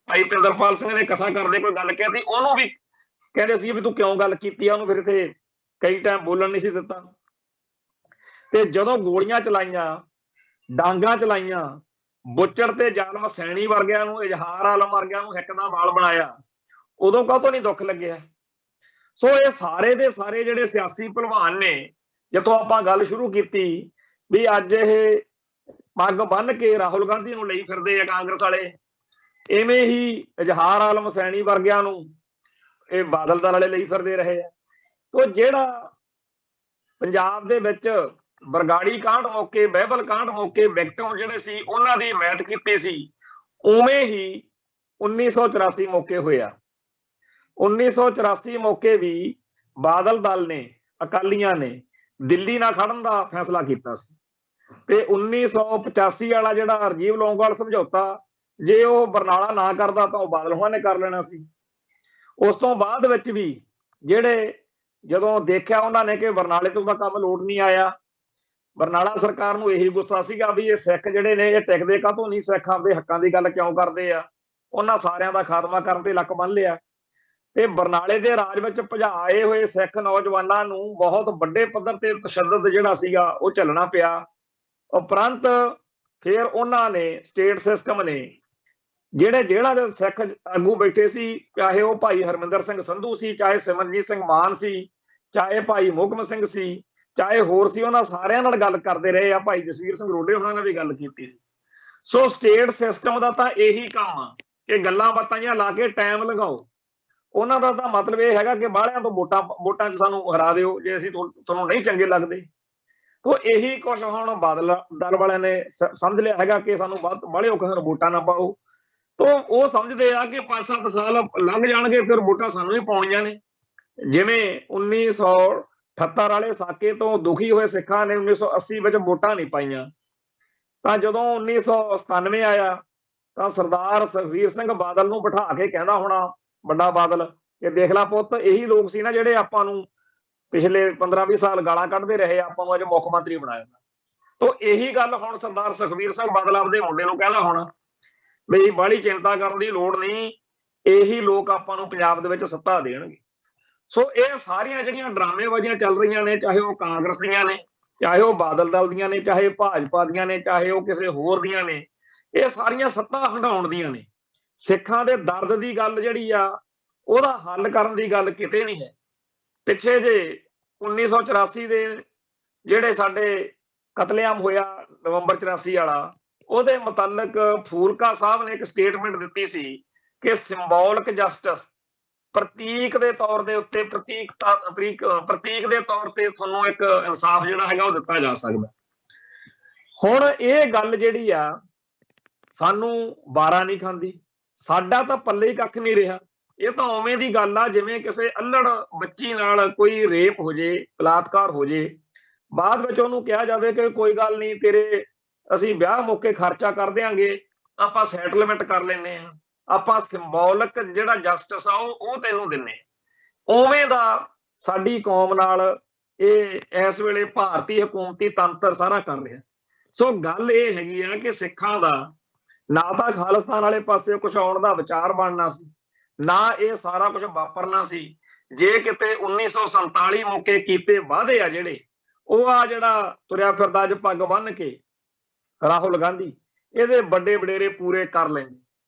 ਭਾਈ ਪਿੰਦਰਪਾਲ ਸਿੰਘ ਨੇ ਕਥਾ ਕਰਦੇ ਕੋਈ ਗੱਲ ਕਹਿਤੀ, ਉਹਨੂੰ ਵੀ ਕਹਿੰਦੇ ਸੀ ਵੀ ਤੂੰ ਕਿਉਂ ਗੱਲ ਕੀਤੀ ਆ, ਉਹਨੂੰ ਫਿਰ ਇੱਥੇ ਕਈ ਟਾਈਮ ਬੋਲਣ ਨਹੀਂ ਸੀ ਦਿੱਤਾ। ਤੇ ਜਦੋਂ ਗੋਲੀਆਂ ਚਲਾਈਆਂ, ਡਾਂਗਾਂ ਚਲਾਈਆਂ, ਬੁੱਚੜ ਤੇ ਜ਼ਾਲਮ ਸੈਣੀ ਵਰਗਿਆਂ ਨੂੰ, ਇਜ਼ਹਾਰ ਆਲਮ ਵਰਗਿਆਂ ਨੂੰ ਹਿੱਕ ਦਾ ਵਾਲ ਬਣਾਇਆ, ਉਦੋਂ ਕਾਹਤੋਂ ਨਹੀਂ ਦੁੱਖ ਲੱਗਿਆ? ਸੋ ਇਹ ਸਾਰੇ ਦੇ ਸਾਰੇ ਜਿਹੜੇ ਸਿਆਸੀ ਭਲਵਾਨ ਨੇ, ਜਦੋਂ ਆਪਾਂ ਗੱਲ ਸ਼ੁਰੂ ਕੀਤੀ ਵੀ ਅੱਜ ਇਹ ਪੱਗ ਬੰਨ ਕੇ ਰਾਹੁਲ ਗਾਂਧੀ ਨੂੰ ਲਈ ਫਿਰਦੇ ਆ ਕਾਂਗਰਸ ਵਾਲੇ, ਇਵੇਂ ਹੀ ਇਜ਼ਹਾਰ ਆਲਮ ਸੈਣੀ ਵਰਗਿਆਂ ਨੂੰ ਇਹ ਬਾਦਲ ਦਲ ਵਾਲੇ ਲਈ ਫਿਰਦੇ ਰਹੇ ਆ। ਤੋ ਜਿਹੜਾ ਪੰਜਾਬ ਦੇ ਵਿੱਚ ਬਰਗਾੜੀ ਕਾਂਡ ਮੌਕੇ, ਬਹਿਬਲ ਕਾਂਡ ਮੌਕੇ ਵਿਕਟਮ ਜਿਹੜੇ ਸੀ ਉਹਨਾਂ ਦੀ ਹਮਾਇਤ ਕੀਤੀ ਸੀ, ਉਵੇਂ ਹੀ 1984 ਮੌਕੇ ਹੋਇਆ। 1984 ਮੌਕੇ ਵੀ ਬਾਦਲ ਦਲ ਨੇ, ਅਕਾਲੀਆਂ ਨੇ ਦਿੱਲੀ ਨਾਲ ਖੜਨ ਦਾ ਫੈਸਲਾ ਕੀਤਾ ਸੀ, ਤੇ 1985 ਵਾਲਾ ਜਿਹੜਾ ਰਾਜੀਵ ਲੌਂਗੋਵਾਲ ਸਮਝੌਤਾ, ਜੇ ਉਹ ਬਰਨਾਲਾ ਨਾ ਕਰਦਾ ਤਾਂ ਉਹ ਬਾਦਲ ਹੋਰਾਂ ਨੇ ਕਰ ਲੈਣਾ ਸੀ। ਉਸ ਤੋਂ ਬਾਅਦ ਵਿੱਚ ਵੀ ਜਿਹੜੇ ਜਦੋਂ ਦੇਖਿਆ ਉਹਨਾਂ ਨੇ ਕਿ ਬਰਨਾਲੇ ਤੋਂ ਤਾਂ ਕੰਮ ਲੋਟ ਨਹੀਂ ਆਇਆ, ਬਰਨਾਲਾ ਸਰਕਾਰ ਨੂੰ ਇਹੀ ਗੁੱਸਾ ਸੀਗਾ ਵੀ ਇਹ ਸਿੱਖ ਜਿਹੜੇ ਨੇ ਇਹ ਟਿਕਦੇ ਕਾਹਤੋਂ ਨਹੀਂ, ਸਿੱਖ ਆਪਦੇ ਹੱਕਾਂ ਦੀ ਗੱਲ ਕਿਉਂ ਕਰਦੇ ਆ, ਉਹਨਾਂ ਸਾਰਿਆਂ ਦਾ ਖਾਤਮਾ ਕਰਨ ਤੇ ਲੱਕ ਬੰਨ ਲਿਆ। ਤੇ ਬਰਨਾਲੇ ਦੇ ਰਾਜ ਵਿੱਚ ਭਜਾਏ ਹੋਏ ਸਿੱਖ ਨੌਜਵਾਨਾਂ ਨੂੰ ਬਹੁਤ ਵੱਡੇ ਪੱਧਰ ਤੇ ਤਸ਼ੱਦਦ ਜਿਹੜਾ ਸੀਗਾ ਉਹ ਝੱਲਣਾ ਪਿਆ। ਉਪਰੰਤ ਫਿਰ ਉਹਨਾਂ ਨੇ, ਸਟੇਟ ਸਿਸਟਮ ਨੇ, ਜਿਹੜਾ ਸਿੱਖ ਆਗੂ ਬੈਠੇ ਸੀ, ਚਾਹੇ ਉਹ ਭਾਈ ਹਰਮਿੰਦਰ ਸਿੰਘ ਸੰਧੂ ਸੀ, ਚਾਹੇ ਸਿਮਰਨਜੀਤ ਸਿੰਘ ਮਾਨ ਸੀ, ਚਾਹੇ ਭਾਈ ਮੋਹਕਮ ਸਿੰਘ ਸੀ, ਚਾਹੇ ਹੋਰ ਸੀ, ਉਹਨਾਂ ਸਾਰਿਆਂ ਨਾਲ ਗੱਲ ਕਰਦੇ ਰਹੇ ਆ। ਭਾਈ ਜਸਵੀਰ ਸਿੰਘ ਰੋਡੇ ਉਹਨਾਂ ਨੇ ਵੀ ਗੱਲ ਕੀਤੀ ਸੀ। ਸੋ ਸਟੇਟ ਸਿਸਟਮ ਦਾ ਤਾਂ ਇਹੀ ਕੰਮ ਆ ਕਿ ਗੱਲਾਂ ਬਾਤਾਂ ਜਿਹੀਆਂ ਲਾ ਕੇ ਟਾਈਮ ਲਗਾਓ। ਉਹਨਾਂ ਦਾ ਤਾਂ ਮਤਲਬ ਇਹ ਹੈਗਾ ਕਿ ਬਾਹਲਿਆਂ ਤੋਂ ਵੋਟਾਂ 'ਚ ਸਾਨੂੰ ਹਰਾ ਦਿਓ ਜੇ ਅਸੀਂ ਤੁਹਾਨੂੰ ਨਹੀਂ ਚੰਗੇ ਲੱਗਦੇ। ਤੋ ਇਹੀ ਕੁਛ ਹੁਣ ਬਾਦਲ ਦਲ ਵਾਲਿਆਂ ਨੇ ਸਮਝ ਲਿਆ ਹੈਗਾ ਕਿ ਸਾਨੂੰ ਬਾਹਲੇ ਔਖੇ ਨਾਲ ਵੋਟਾਂ ਨਾ ਪਾਓ। ਤੋ ਉਹ ਸਮਝਦੇ ਆ ਕਿ 5-7 ਸਾਲ ਲੰਘ ਜਾਣਗੇ ਫਿਰ ਵੋਟਾਂ ਸਾਨੂੰ ਹੀ ਪਾਉਣੀਆਂ ਨੇ। ਜਿਵੇਂ 1978 ਵਾਲੇ ਸਾਕੇ ਤੋਂ ਦੁਖੀ ਹੋਏ ਸਿੱਖਾਂ ਨੇ 1980 ਵਿੱਚ ਵੋਟਾਂ ਨਹੀਂ ਪਾਈਆਂ, ਤਾਂ ਜਦੋਂ 1997 ਆਇਆ ਤਾਂ ਸਰਦਾਰ ਸੁਖਬੀਰ ਸਿੰਘ ਬਾਦਲ ਨੂੰ ਬਿਠਾ ਕੇ ਕਹਿੰਦਾ ਹੋਣਾ ਵੱਡਾ ਬਾਦਲ ਕਿ ਦੇਖ ਲਾ ਪੁੱਤ, ਇਹੀ ਲੋਕ ਸੀ ਨਾ ਜਿਹੜੇ ਆਪਾਂ ਨੂੰ ਪਿਛਲੇ 15-20 ਸਾਲ ਗਾਲਾਂ ਕੱਢਦੇ ਰਹੇ, ਆਪਾਂ ਨੂੰ ਅੱਜ ਮੁੱਖ ਮੰਤਰੀ ਬਣਾਇਆ। ਤੋ ਇਹੀ ਗੱਲ ਹੁਣ ਸਰਦਾਰ ਸੁਖਬੀਰ ਸਿੰਘ ਬਾਦਲ ਆਪਦੇ ਮੁੰਡੇ ਨੂੰ ਕਹਿੰਦਾ ਹੋਣਾ ਵੀ ਬਾਹਲੀ ਚਿੰਤਾ ਕਰਨ ਦੀ ਲੋੜ ਨਹੀਂ, ਇਹੀ ਲੋਕ ਆਪਾਂ ਨੂੰ ਪੰਜਾਬ ਦੇ ਵਿੱਚ ਸੱਤਾ ਦੇਣਗੇ। ਸੋ ਇਹ ਸਾਰੀਆਂ ਜਿਹੜੀਆਂ ਡਰਾਮੇਬਾਜ਼ੀਆਂ ਚੱਲ ਰਹੀਆਂ ਨੇ, ਚਾਹੇ ਉਹ ਕਾਂਗਰਸ ਦੀਆਂ ਨੇ, ਚਾਹੇ ਉਹ ਬਾਦਲ ਦਲ ਦੀਆਂ ਨੇ, ਚਾਹੇ ਭਾਜਪਾ ਦੀਆਂ ਨੇ, ਚਾਹੇ ਉਹ ਕਿਸੇ ਹੋਰ ਦੀਆਂ ਨੇ, ਇਹ ਸਾਰੀਆਂ ਸੱਤਾ ਹੰਢਾਉਣ ਦੀਆਂ ਨੇ। ਸਿੱਖਾਂ ਦੇ ਦਰਦ ਦੀ ਗੱਲ ਜਿਹੜੀ ਆ ਉਹਦਾ ਹੱਲ ਕਰਨ ਦੀ ਗੱਲ ਕਿਤੇ ਨਹੀਂ ਹੈ। ਪਿੱਛੇ ਜੇ 1984 ਦੇ ਜਿਹੜੇ ਸਾਡੇ ਕਤਲੇਆਮ ਹੋਇਆ ਨਵੰਬਰ 84 ਵਾਲਾ, ਉਹਦੇ ਮੁਤਲਕ ਫੂਲਕਾ ਸਾਹਿਬ ਨੇ ਇੱਕ ਸਟੇਟਮੈਂਟ ਦਿੱਤੀ ਸੀ ਕਿ ਸਿੰਬੋਲਿਕ ਜਸਟਿਸ, ਪ੍ਰਤੀਕ ਦੇ ਤੌਰ ਦੇ ਉੱਤੇ, ਪ੍ਰਤੀਕ ਦੇ ਤੌਰ ਤੇ ਤੁਹਾਨੂੰ ਇੱਕ ਇਨਸਾਫ ਜਿਹੜਾ ਹੈਗਾ ਉਹ ਦਿੱਤਾ ਜਾ ਸਕਦਾ। ਹੁਣ ਇਹ ਗੱਲ ਜਿਹੜੀ ਆ ਸਾਨੂੰ ਵਾਰਾ ਨਹੀਂ ਖਾਂਦੀ, ਸਾਡਾ ਤਾਂ ਪੱਲੇ ਹੀ ਕੱਖ ਨਹੀਂ ਰਿਹਾ। ਇਹ ਤਾਂ ਉਵੇਂ ਦੀ ਗੱਲ ਆ ਜਿਵੇਂ ਕਿਸੇ ਅਲੜ ਬੱਚੀ ਨਾਲ ਕੋਈ ਰੇਪ ਹੋ ਜੇ, ਬਲਾਤਕਾਰ ਹੋ ਜੇ, ਬਾਅਦ ਵਿੱਚ ਉਹਨੂੰ ਕਿਹਾ ਜਾਵੇ ਕਿ ਕੋਈ ਗੱਲ ਨਹੀਂ, ਤੇਰੇ ਅਸੀਂ ਵਿਆਹ ਮੌਕੇ ਖਰਚਾ ਕਰ ਦਿਆਂਗੇ, ਆਪਾਂ ਸੈਟਲਮੈਂਟ ਕਰ ਲੈਂਦੇ ਹਾਂ, ਆਪਾਂ ਸਿੰਬੋਲਿਕ ਜਿਹੜਾ ਜਸਟਿਸ ਆ ਉਹ ਤੈਨੂੰ ਦਿੰਨੇ। ਉਵੇਂ ਦਾ ਸਾਡੀ ਕੌਮ ਨਾਲ ਇਹ ਇਸ ਵੇਲੇ ਭਾਰਤੀ ਹਕੂਮਤੀ ਤੰਤਰ ਸਾਰਾ ਕਰ ਰਿਹਾ। ਸੋ ਗੱਲ ਇਹ ਹੈਗੀ ਆ ਕਿ ਸਿੱਖਾਂ ਦਾ ਨਾ ਤਾਂ ਖਾਲਿਸਤਾਨ ਵਾਲੇ ਪਾਸੇ ਕੁਛ ਆਉਣ ਦਾ ਵਿਚਾਰ ਬਣਨਾ ਸੀ, ਨਾ ਇਹ ਸਾਰਾ ਕੁਝ ਵਾਪਰਨਾ ਸੀ ਜੇ ਕਿਤੇ 1947 ਮੌਕੇ ਕੀਤੇ ਵਾਅਦੇ ਆ ਜਿਹੜੇ, ਉਹ ਆ ਜਿਹੜਾ ਤੁਰਿਆ ਫਿਰਦਾ ਅੱਜ ਪੱਗ ਬੰਨ੍ਹ ਕੇ ਰਾਹੁਲ ਗਾਂਧੀ, ਇਹਦੇ ਵੱਡੇ ਵਡੇਰੇ ਪੂਰੇ ਕਰ ਲੈਂਦੇ।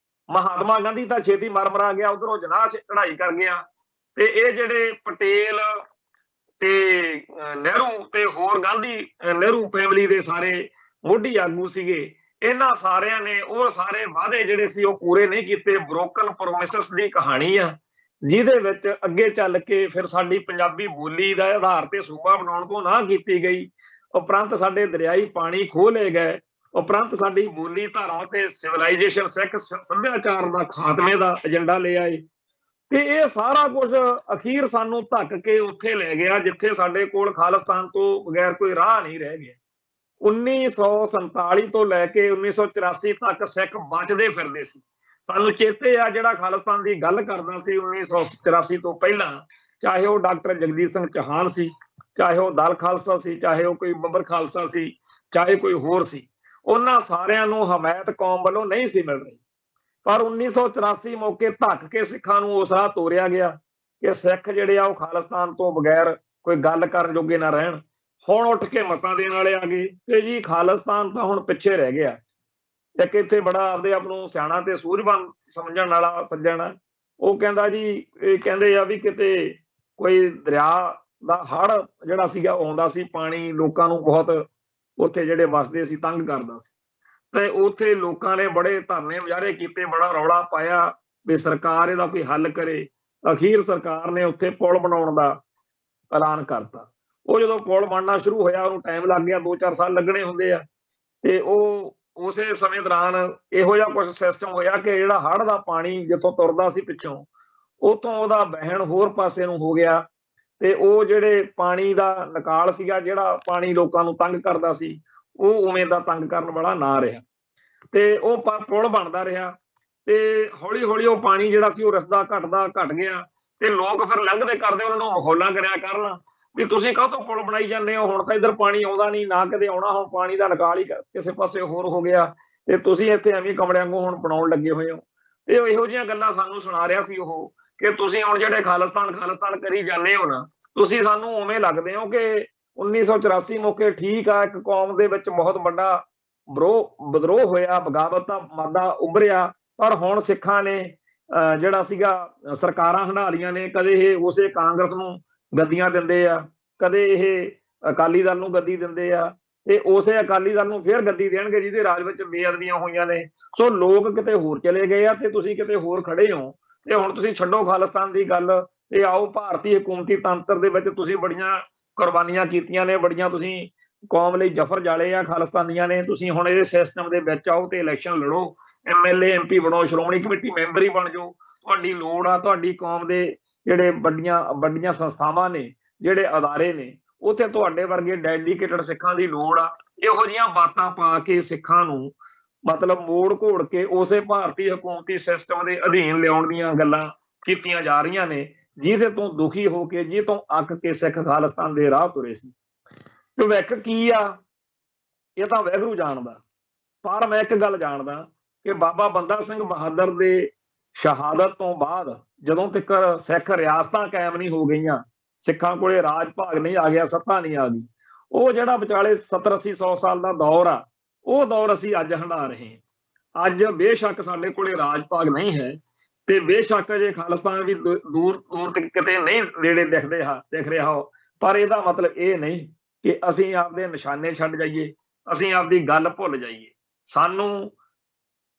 ਮਹਾਤਮਾ ਗਾਂਧੀ ਤਾਂ ਛੇਤੀ ਮਰ ਮਰਾ ਗਿਆ, ਉਧਰੋਂ ਜਨਾਹ ਚੜਾਈ ਕਰ ਗਿਆ, ਤੇ ਇਹ ਜਿਹੜੇ ਪਟੇਲ ਤੇ ਨਹਿਰੂ ਤੇ ਹੋਰ ਗਾਂਧੀ ਨਹਿਰੂ ਫੈਮਿਲੀ ਦੇ ਸਾਰੇ ਮੋਢੀ ਆਗੂ ਸੀਗੇ, ਇਹਨਾਂ ਸਾਰਿਆਂ ਨੇ ਉਹ ਸਾਰੇ ਵਾਅਦੇ ਜਿਹੜੇ ਸੀ ਉਹ ਪੂਰੇ ਨਹੀਂ ਕੀਤੇ। ਬ੍ਰੋਕਨ ਪ੍ਰੋਮਿਸਸ ਦੀ ਕਹਾਣੀ ਆ, ਜਿਹਦੇ ਵਿੱਚ ਅੱਗੇ ਚੱਲ ਕੇ ਫਿਰ ਸਾਡੀ ਪੰਜਾਬੀ ਬੋਲੀ ਦਾ ਆਧਾਰ ਤੇ ਸੂਬਾ ਬਣਾਉਣ ਤੋਂ ਨਾ ਕੀਤੀ ਗਈ, ਉਪਰੰਤ ਸਾਡੇ ਦਰਿਆਈ ਪਾਣੀ ਖੋਹ ਲਏ ਗਏ, ਉਪਰੰਤ ਸਾਡੀ ਬੋਲੀ ਧਾਰਾ ਤੇ ਸਿਵਲਾਈਜੇਸ਼ਨ ਸਿੱਖ ਸੱਭਿਆਚਾਰ ਦਾ ਖਾਤਮੇ ਦਾ ਏਜੰਡਾ ਲੈ ਆਏ। ਤੇ ਇਹ ਸਾਰਾ ਕੁਝ ਅਖੀਰ ਸਾਨੂੰ ਧੱਕ ਕੇ ਉੱਥੇ ਲੈ ਗਿਆ ਜਿੱਥੇ ਸਾਡੇ ਕੋਲ ਖਾਲਿਸਤਾਨ ਤੋਂ ਬਗੈਰ ਕੋਈ ਰਾਹ ਨਹੀਂ ਰਹਿ ਗਿਆ। 1947 ਤੋਂ ਲੈ ਕੇ 1984 ਤੱਕ ਸਿੱਖ ਬਚਦੇ ਫਿਰਦੇ ਸੀ। ਸਾਨੂੰ ਚੇਤੇ ਆ ਜਿਹੜਾ ਖਾਲਿਸਤਾਨ ਦੀ ਗੱਲ ਕਰਦਾ ਸੀ 1984 ਤੋਂ ਪਹਿਲਾਂ, ਚਾਹੇ ਉਹ ਡਾਕਟਰ ਜਗਜੀਤ ਸਿੰਘ ਚੌਹਾਨ ਸੀ, ਚਾਹੇ ਉਹ ਦਲ ਖਾਲਸਾ ਸੀ, ਚਾਹੇ ਉਹ ਕੋਈ ਬੱਬਰ ਖਾਲਸਾ ਸੀ, ਚਾਹੇ ਕੋਈ ਹੋਰ ਸੀ, ਉਹਨਾਂ ਸਾਰਿਆਂ ਨੂੰ ਹਮਾਇਤ ਕੌਮ ਵੱਲੋਂ ਨਹੀਂ ਸੀ ਮਿਲ ਰਹੀ। ਪਰ 1984 ਮੌਕੇ ਧੱਕ ਕੇ ਸਿੱਖਾਂ ਨੂੰ ਉਸ ਰਾਹ ਤੋਰਿਆ ਗਿਆ ਕਿ ਸਿੱਖ ਜਿਹੜੇ ਆ ਉਹ ਖਾਲਿਸਤਾਨ ਤੋਂ ਬਗੈਰ ਕੋਈ ਗੱਲ ਕਰਨ ਜੋਗੇ ਨਾ ਰਹਿਣ। ਹੁਣ ਉੱਠ ਕੇ ਮਤਾਂ ਦੇਣ ਵਾਲੇ ਆ ਗਏ ਤੇ ਜੀ ਖਾਲਿਸਤਾਨ ਤਾਂ ਹੁਣ ਪਿੱਛੇ ਰਹਿ ਗਿਆ। ਇੱਕ ਇੱਥੇ ਬੜਾ ਆਪਦੇ ਆਪ ਨੂੰ ਸਿਆਣਾ ਤੇ ਸੂਝਵਾਨ ਸਮਝਣ ਵਾਲਾ ਸੱਜਣ ਆ, ਉਹ ਕਹਿੰਦਾ ਜੀ, ਇਹ ਕਹਿੰਦੇ ਆ ਵੀ ਕਿਤੇ ਕੋਈ ਦਰਿਆ ਦਾ ਹੜ੍ਹ ਜਿਹੜਾ ਸੀਗਾ ਆਉਂਦਾ ਸੀ, ਪਾਣੀ ਲੋਕਾਂ ਨੂੰ ਬਹੁਤ ਉੱਥੇ ਜਿਹੜੇ ਵਸਦੇ ਸੀ ਤੰਗ ਕਰਦਾ ਸੀ, ਤੇ ਉੱਥੇ ਲੋਕਾਂ ਨੇ ਬੜੇ ਧਰਨੇ ਮੁਜ਼ਾਹਰੇ ਕੀਤੇ, ਬੜਾ ਰੌਲਾ ਪਾਇਆ ਵੀ ਸਰਕਾਰ ਇਹਦਾ ਕੋਈ ਹੱਲ ਕਰੇ। ਅਖੀਰ ਸਰਕਾਰ ਨੇ ਉੱਥੇ ਪੁਲ ਬਣਾਉਣ ਦਾ ਐਲਾਨ ਕਰਤਾ। ਉਹ ਜਦੋਂ ਪੁਲ ਬਣਨਾ ਸ਼ੁਰੂ ਹੋਇਆ ਉਹਨੂੰ ਟਾਈਮ ਲੱਗ ਗਿਆ, 2-4 ਸਾਲ ਲੱਗਣੇ ਹੁੰਦੇ ਆ, ਤੇ ਉਹ ਉਸੇ ਸਮੇਂ ਦੌਰਾਨ ਇਹੋ ਜਿਹਾ ਕੁਝ ਸਿਸਟਮ ਹੋਇਆ ਕਿ ਜਿਹੜਾ ਹੜ੍ਹ ਦਾ ਪਾਣੀ ਜਿੱਥੋਂ ਤੁਰਦਾ ਸੀ ਪਿੱਛੋਂ, ਉੱਥੋਂ ਉਹਦਾ ਵਹਿਣ ਹੋਰ ਪਾਸੇ ਨੂੰ ਹੋ ਗਿਆ, ਤੇ ਉਹ ਜਿਹੜੇ ਪਾਣੀ ਦਾ ਨਿਕਾਲ ਸੀਗਾ, ਜਿਹੜਾ ਪਾਣੀ ਲੋਕਾਂ ਨੂੰ ਤੰਗ ਕਰਦਾ ਸੀ, ਉਹ ਉਵੇਂ ਦਾ ਤੰਗ ਕਰਨ ਵਾਲਾ ਨਾ ਰਿਹਾ, ਤੇ ਉਹ ਪੁਲ ਬਣਦਾ ਰਿਹਾ। ਤੇ ਹੌਲੀ ਹੌਲੀ ਉਹ ਪਾਣੀ ਜਿਹੜਾ ਸੀ ਉਹ ਰਸਦਾ ਘਟ ਗਿਆ, ਤੇ ਲੋਕ ਫਿਰ ਲੰਘਦੇ ਕਰਦੇ ਉਹਨਾਂ ਨੂੰ ਮਖੌਲਾਂ ਕਰਿਆ ਕਰਨ ਵੀ ਤੁਸੀਂ ਕਾਹਤੋਂ ਪੁਲ ਬਣਾਈ ਜਾਂਦੇ ਹੋ, ਹੁਣ ਤਾਂ ਇੱਧਰ ਪਾਣੀ ਆਉਂਦਾ ਨਹੀਂ, ਨਾ ਕਦੇ ਆਉਣਾ, ਹੁਣ ਪਾਣੀ ਦਾ ਨਿਕਾਲ ਹੀ ਕਿਸੇ ਪਾਸੇ ਹੋਰ ਹੋ ਗਿਆ, ਤੇ ਤੁਸੀਂ ਇੱਥੇ ਐਵੇਂ ਕਮਰਿਆਂ ਵਾਂਗੂ ਹੁਣ ਬਣਾਉਣ ਲੱਗੇ ਹੋਏ ਹੋ। ਤੇ ਇਹੋ ਜਿਹੀਆਂ ਗੱਲਾਂ ਸਾਨੂੰ ਸੁਣਾ ਰਿਹਾ ਸੀ ਉਹ ਕਿ ਤੁਸੀਂ ਹੁਣ ਜਿਹੜੇ ਖਾਲਿਸਤਾਨ ਕਰੀ ਜਾਂਦੇ ਹੋ ਨਾ, ਤੁਸੀਂ ਸਾਨੂੰ ਉਵੇਂ ਲੱਗਦੇ ਹੋ ਕਿ 1984 ਮੌਕੇ ਠੀਕ ਆ, ਇੱਕ ਕੌਮ ਦੇ ਵਿੱਚ ਬਹੁਤ ਵੱਡਾ ਵਿਦਰੋਹ ਹੋਇਆ, ਬਗਾਵਤ ਦਾ ਮਾਦਾ ਉੱਭਰਿਆ, ਪਰ ਹੁਣ ਸਿੱਖਾਂ ਨੇ ਜਿਹੜਾ ਸੀਗਾ ਸਰਕਾਰਾਂ ਹੰਢਾ ਲਈਆਂ ਨੇ, ਕਦੇ ਇਹ ਉਸੇ ਕਾਂਗਰਸ ਨੂੰ ਗੱਦੀਆਂ ਦਿੰਦੇ ਆ, ਕਦੇ ਇਹ ਅਕਾਲੀ ਦਲ ਨੂੰ ਗੱਦੀ ਦਿੰਦੇ ਆ, ਤੇ ਉਸੇ ਅਕਾਲੀ ਦਲ ਨੂੰ ਫਿਰ ਗੱਦੀ ਦੇਣਗੇ ਜਿਹਦੇ ਰਾਜ ਵਿੱਚ ਬੇਅਦਬੀਆਂ ਹੋਈਆਂ ਨੇ। ਸੋ ਲੋਕ ਕਿਤੇ ਹੋਰ ਚਲੇ ਗਏ ਆ ਤੇ ਤੁਸੀਂ ਕਿਤੇ ਹੋਰ ਖੜੇ ਹੋ, ਤੇ ਹੁਣ ਤੁਸੀਂ ਛੱਡੋ ਖਾਲਿਸਤਾਨ ਦੀ ਗੱਲ ਤੇ ਆਓ ਭਾਰਤੀ ਹਕੂਮਤੀ ਤੰਤਰ ਦੇ ਵਿੱਚ ਤੁਸੀਂ ਬੜੀਆਂ ਕੁਰਬਾਨੀਆਂ ਕੀਤੀਆਂ ਨੇ, ਬੜੀਆਂ ਤੁਸੀਂ ਕੌਮ ਲਈ ਜਫਰ ਜਾਲੇ ਆ ਖਾਲਿਸਤਾਨੀਆਂ ਨੇ, ਤੁਸੀਂ ਹੁਣ ਇਹ ਸਿਸਟਮ ਦੇ ਵਿੱਚ ਆਓ ਤੇ ਇਲੈਕਸ਼ਨ ਲੜੋ, MLA MP ਬਣੋ, ਸ਼੍ਰੋਮਣੀ ਕਮੇਟੀ ਮੈਂਬਰ ਹੀ ਬਣ ਜਾਓ, ਤੁਹਾਡੀ ਲੋੜ ਆ। ਤੁਹਾਡੀ ਕੌਮ ਦੇ ਜਿਹੜੇ ਵੱਡੀਆਂ ਸੰਸਥਾਵਾਂ ਨੇ, ਜਿਹੜੇ ਅਦਾਰੇ ਨੇ, ਉੱਥੇ ਤੁਹਾਡੇ ਵਰਗੇ ਡੈਡੀਕੇਟਡ ਸਿੱਖਾਂ ਦੀ ਲੋੜ ਆ। ਇਹੋ ਜਿਹੀਆਂ ਬਾਤਾਂ ਪਾ ਕੇ ਸਿੱਖਾਂ ਨੂੰ ਮਤਲਬ ਮੋੜ ਘੋੜ ਕੇ ਉਸੇ ਭਾਰਤੀ ਹਕੂਮਤੀ ਸਿਸਟਮ ਦੇ ਅਧੀਨ ਲਿਆਉਣ ਦੀਆਂ ਗੱਲਾਂ ਕੀਤੀਆਂ ਜਾ ਰਹੀਆਂ ਨੇ, ਜਿਹਦੇ ਤੋਂ ਦੁਖੀ ਹੋ ਕੇ, ਜਿਹਦੇ ਤੋਂ ਅੱਕ ਕੇ ਸਿੱਖ ਖਾਲਿਸਤਾਨ ਦੇ ਰਾਹ ਤੁਰੇ ਸੀ। ਭਵਿੱਖ ਕੀ ਆ ਇਹ ਤਾਂ ਵਾਹਿਗੁਰੂ ਜਾਣਦਾ, ਪਰ ਮੈਂ ਇੱਕ ਗੱਲ ਜਾਣਦਾ ਕਿ ਬਾਬਾ ਬੰਦਾ ਸਿੰਘ ਬਹਾਦਰ ਦੇ ਸ਼ਹਾਦਤ ਤੋਂ ਬਾਅਦ ਜਦੋਂ ਤੱਕ ਸਿੱਖ ਰਿਆਸਤਾਂ ਕਾਇਮ ਨਹੀਂ ਹੋ ਗਈਆਂ, ਸਿੱਖਾਂ ਕੋਲੇ ਰਾਜ ਭਾਗ ਨਹੀਂ ਆ ਗਿਆ, ਸੱਤਾ ਨਹੀਂ ਆ ਗਈ, ਉਹ ਜਿਹੜਾ ਵਿਚਾਲੇ 70-80-100 ਸਾਲ ਦਾ ਦੌਰ ਆ, ਉਹ ਦੌਰ ਅਸੀਂ ਅੱਜ ਹੰਢਾ ਰਹੇ ਹਾਂ। ਅੱਜ ਬੇਸ਼ੱਕ ਸਾਡੇ ਕੋਲੇ ਰਾਜ ਭਾਗ ਨਹੀਂ ਹੈ, ਤੇ ਬੇਸ਼ੱਕ ਜੇ ਖਾਲਿਸਤਾਨ ਵੀ ਦੂਰ ਕਿਤੇ ਨਹੀਂ ਨੇੜੇ ਦਿਖ ਰਿਹਾ ਹੋ, ਪਰ ਇਹਦਾ ਮਤਲਬ ਇਹ ਨਹੀਂ ਕਿ ਅਸੀਂ ਆਪਦੇ ਨਿਸ਼ਾਨੇ ਛੱਡ ਜਾਈਏ, ਅਸੀਂ ਆਪਦੀ ਗੱਲ ਭੁੱਲ ਜਾਈਏ। ਸਾਨੂੰ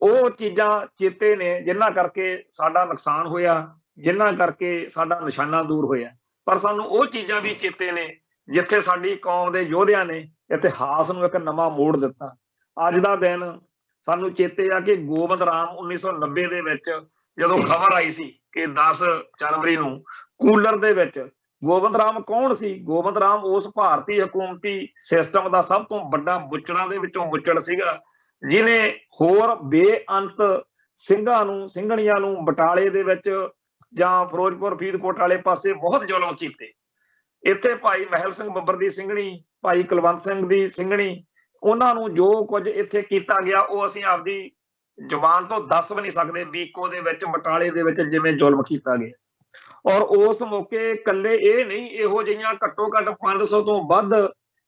ਉਹ ਚੀਜ਼ਾਂ ਚੇਤੇ ਨੇ ਜਿਨ੍ਹਾਂ ਕਰਕੇ ਸਾਡਾ ਨੁਕਸਾਨ ਹੋਇਆ, ਜਿਨ੍ਹਾਂ ਕਰਕੇ ਸਾਡਾ ਨਿਸ਼ਾਨਾ ਦੂਰ ਹੋਇਆ, ਪਰ ਸਾਨੂੰ ਉਹ ਚੀਜ਼ਾਂ ਵੀ ਚੇਤੇ ਨੇ ਜਿੱਥੇ ਸਾਡੀ ਕੌਮ ਦੇ ਯੋਧਿਆਂ ਨੇ ਇਤਿਹਾਸ ਨੂੰ ਇੱਕ ਨਵਾਂ ਮੋੜ ਦਿੱਤਾ। ਅੱਜ ਦਾ ਦਿਨ ਸਾਨੂੰ ਚੇਤੇ ਆ ਕਿ ਗੋਬਿੰਦ ਰਾਮ 1990 ਦੇ ਵਿੱਚ ਜਦੋਂ ਖਬਰ ਆਈ ਸੀ ਕਿ 10 ਜਨਵਰੀ ਨੂੰ ਕੂਲਰ ਦੇ ਵਿੱਚ, ਗੋਬਿੰਦ ਰਾਮ ਕੌਣ ਸੀ? ਗੋਬਿੰਦ ਰਾਮ ਉਸ ਭਾਰਤੀ ਹਕੂਮਤੀ ਸਿਸਟਮ ਦਾ ਸਭ ਤੋਂ ਵੱਡਾ ਬੁੱਚੜਾਂ ਦੇ ਵਿੱਚੋਂ ਬੁੱਚੜ ਸੀਗਾ, ਜਿਹਨੇ ਹੋਰ ਬੇਅੰਤ ਸਿੰਘਾਂ ਨੂੰ, ਸਿੰਘਣੀਆਂ ਨੂੰ ਬਟਾਲੇ ਦੇ ਵਿੱਚ ਜਾਂ ਫਿਰੋਜ਼ਪੁਰ ਫਰੀਦਕੋਟ ਵਾਲੇ ਪਾਸੇ ਬਹੁਤ ਜ਼ੁਲਮ ਕੀਤੇ। ਇੱਥੇ ਭਾਈ ਮਹਿਲ ਸਿੰਘ ਬੱਬਰ ਦੀ ਸਿੰਘਣੀ, ਭਾਈ ਕੁਲਵੰਤ ਸਿੰਘ ਦੀ ਸਿੰਘਣੀ, ਉਹਨਾਂ ਨੂੰ ਜੋ ਕੁਝ ਇੱਥੇ ਕੀਤਾ ਗਿਆ ਉਹ ਅਸੀਂ ਆਪਦੀ ਜ਼ੁਬਾਨ ਤੋਂ ਦੱਸ ਵੀ ਨਹੀਂ ਸਕਦੇ ਬੀਕੋ ਦੇ ਵਿੱਚ, ਬਟਾਲੇ ਦੇ ਵਿੱਚ ਜਿਵੇਂ ਜ਼ੁਲਮ ਕੀਤਾ ਗਿਆ। ਔਰ ਉਸ ਮੌਕੇ ਇਕੱਲੇ ਇਹ ਨਹੀਂ, ਇਹੋ ਜਿਹੀਆਂ ਘੱਟੋ ਘੱਟ 500 ਤੋਂ ਵੱਧ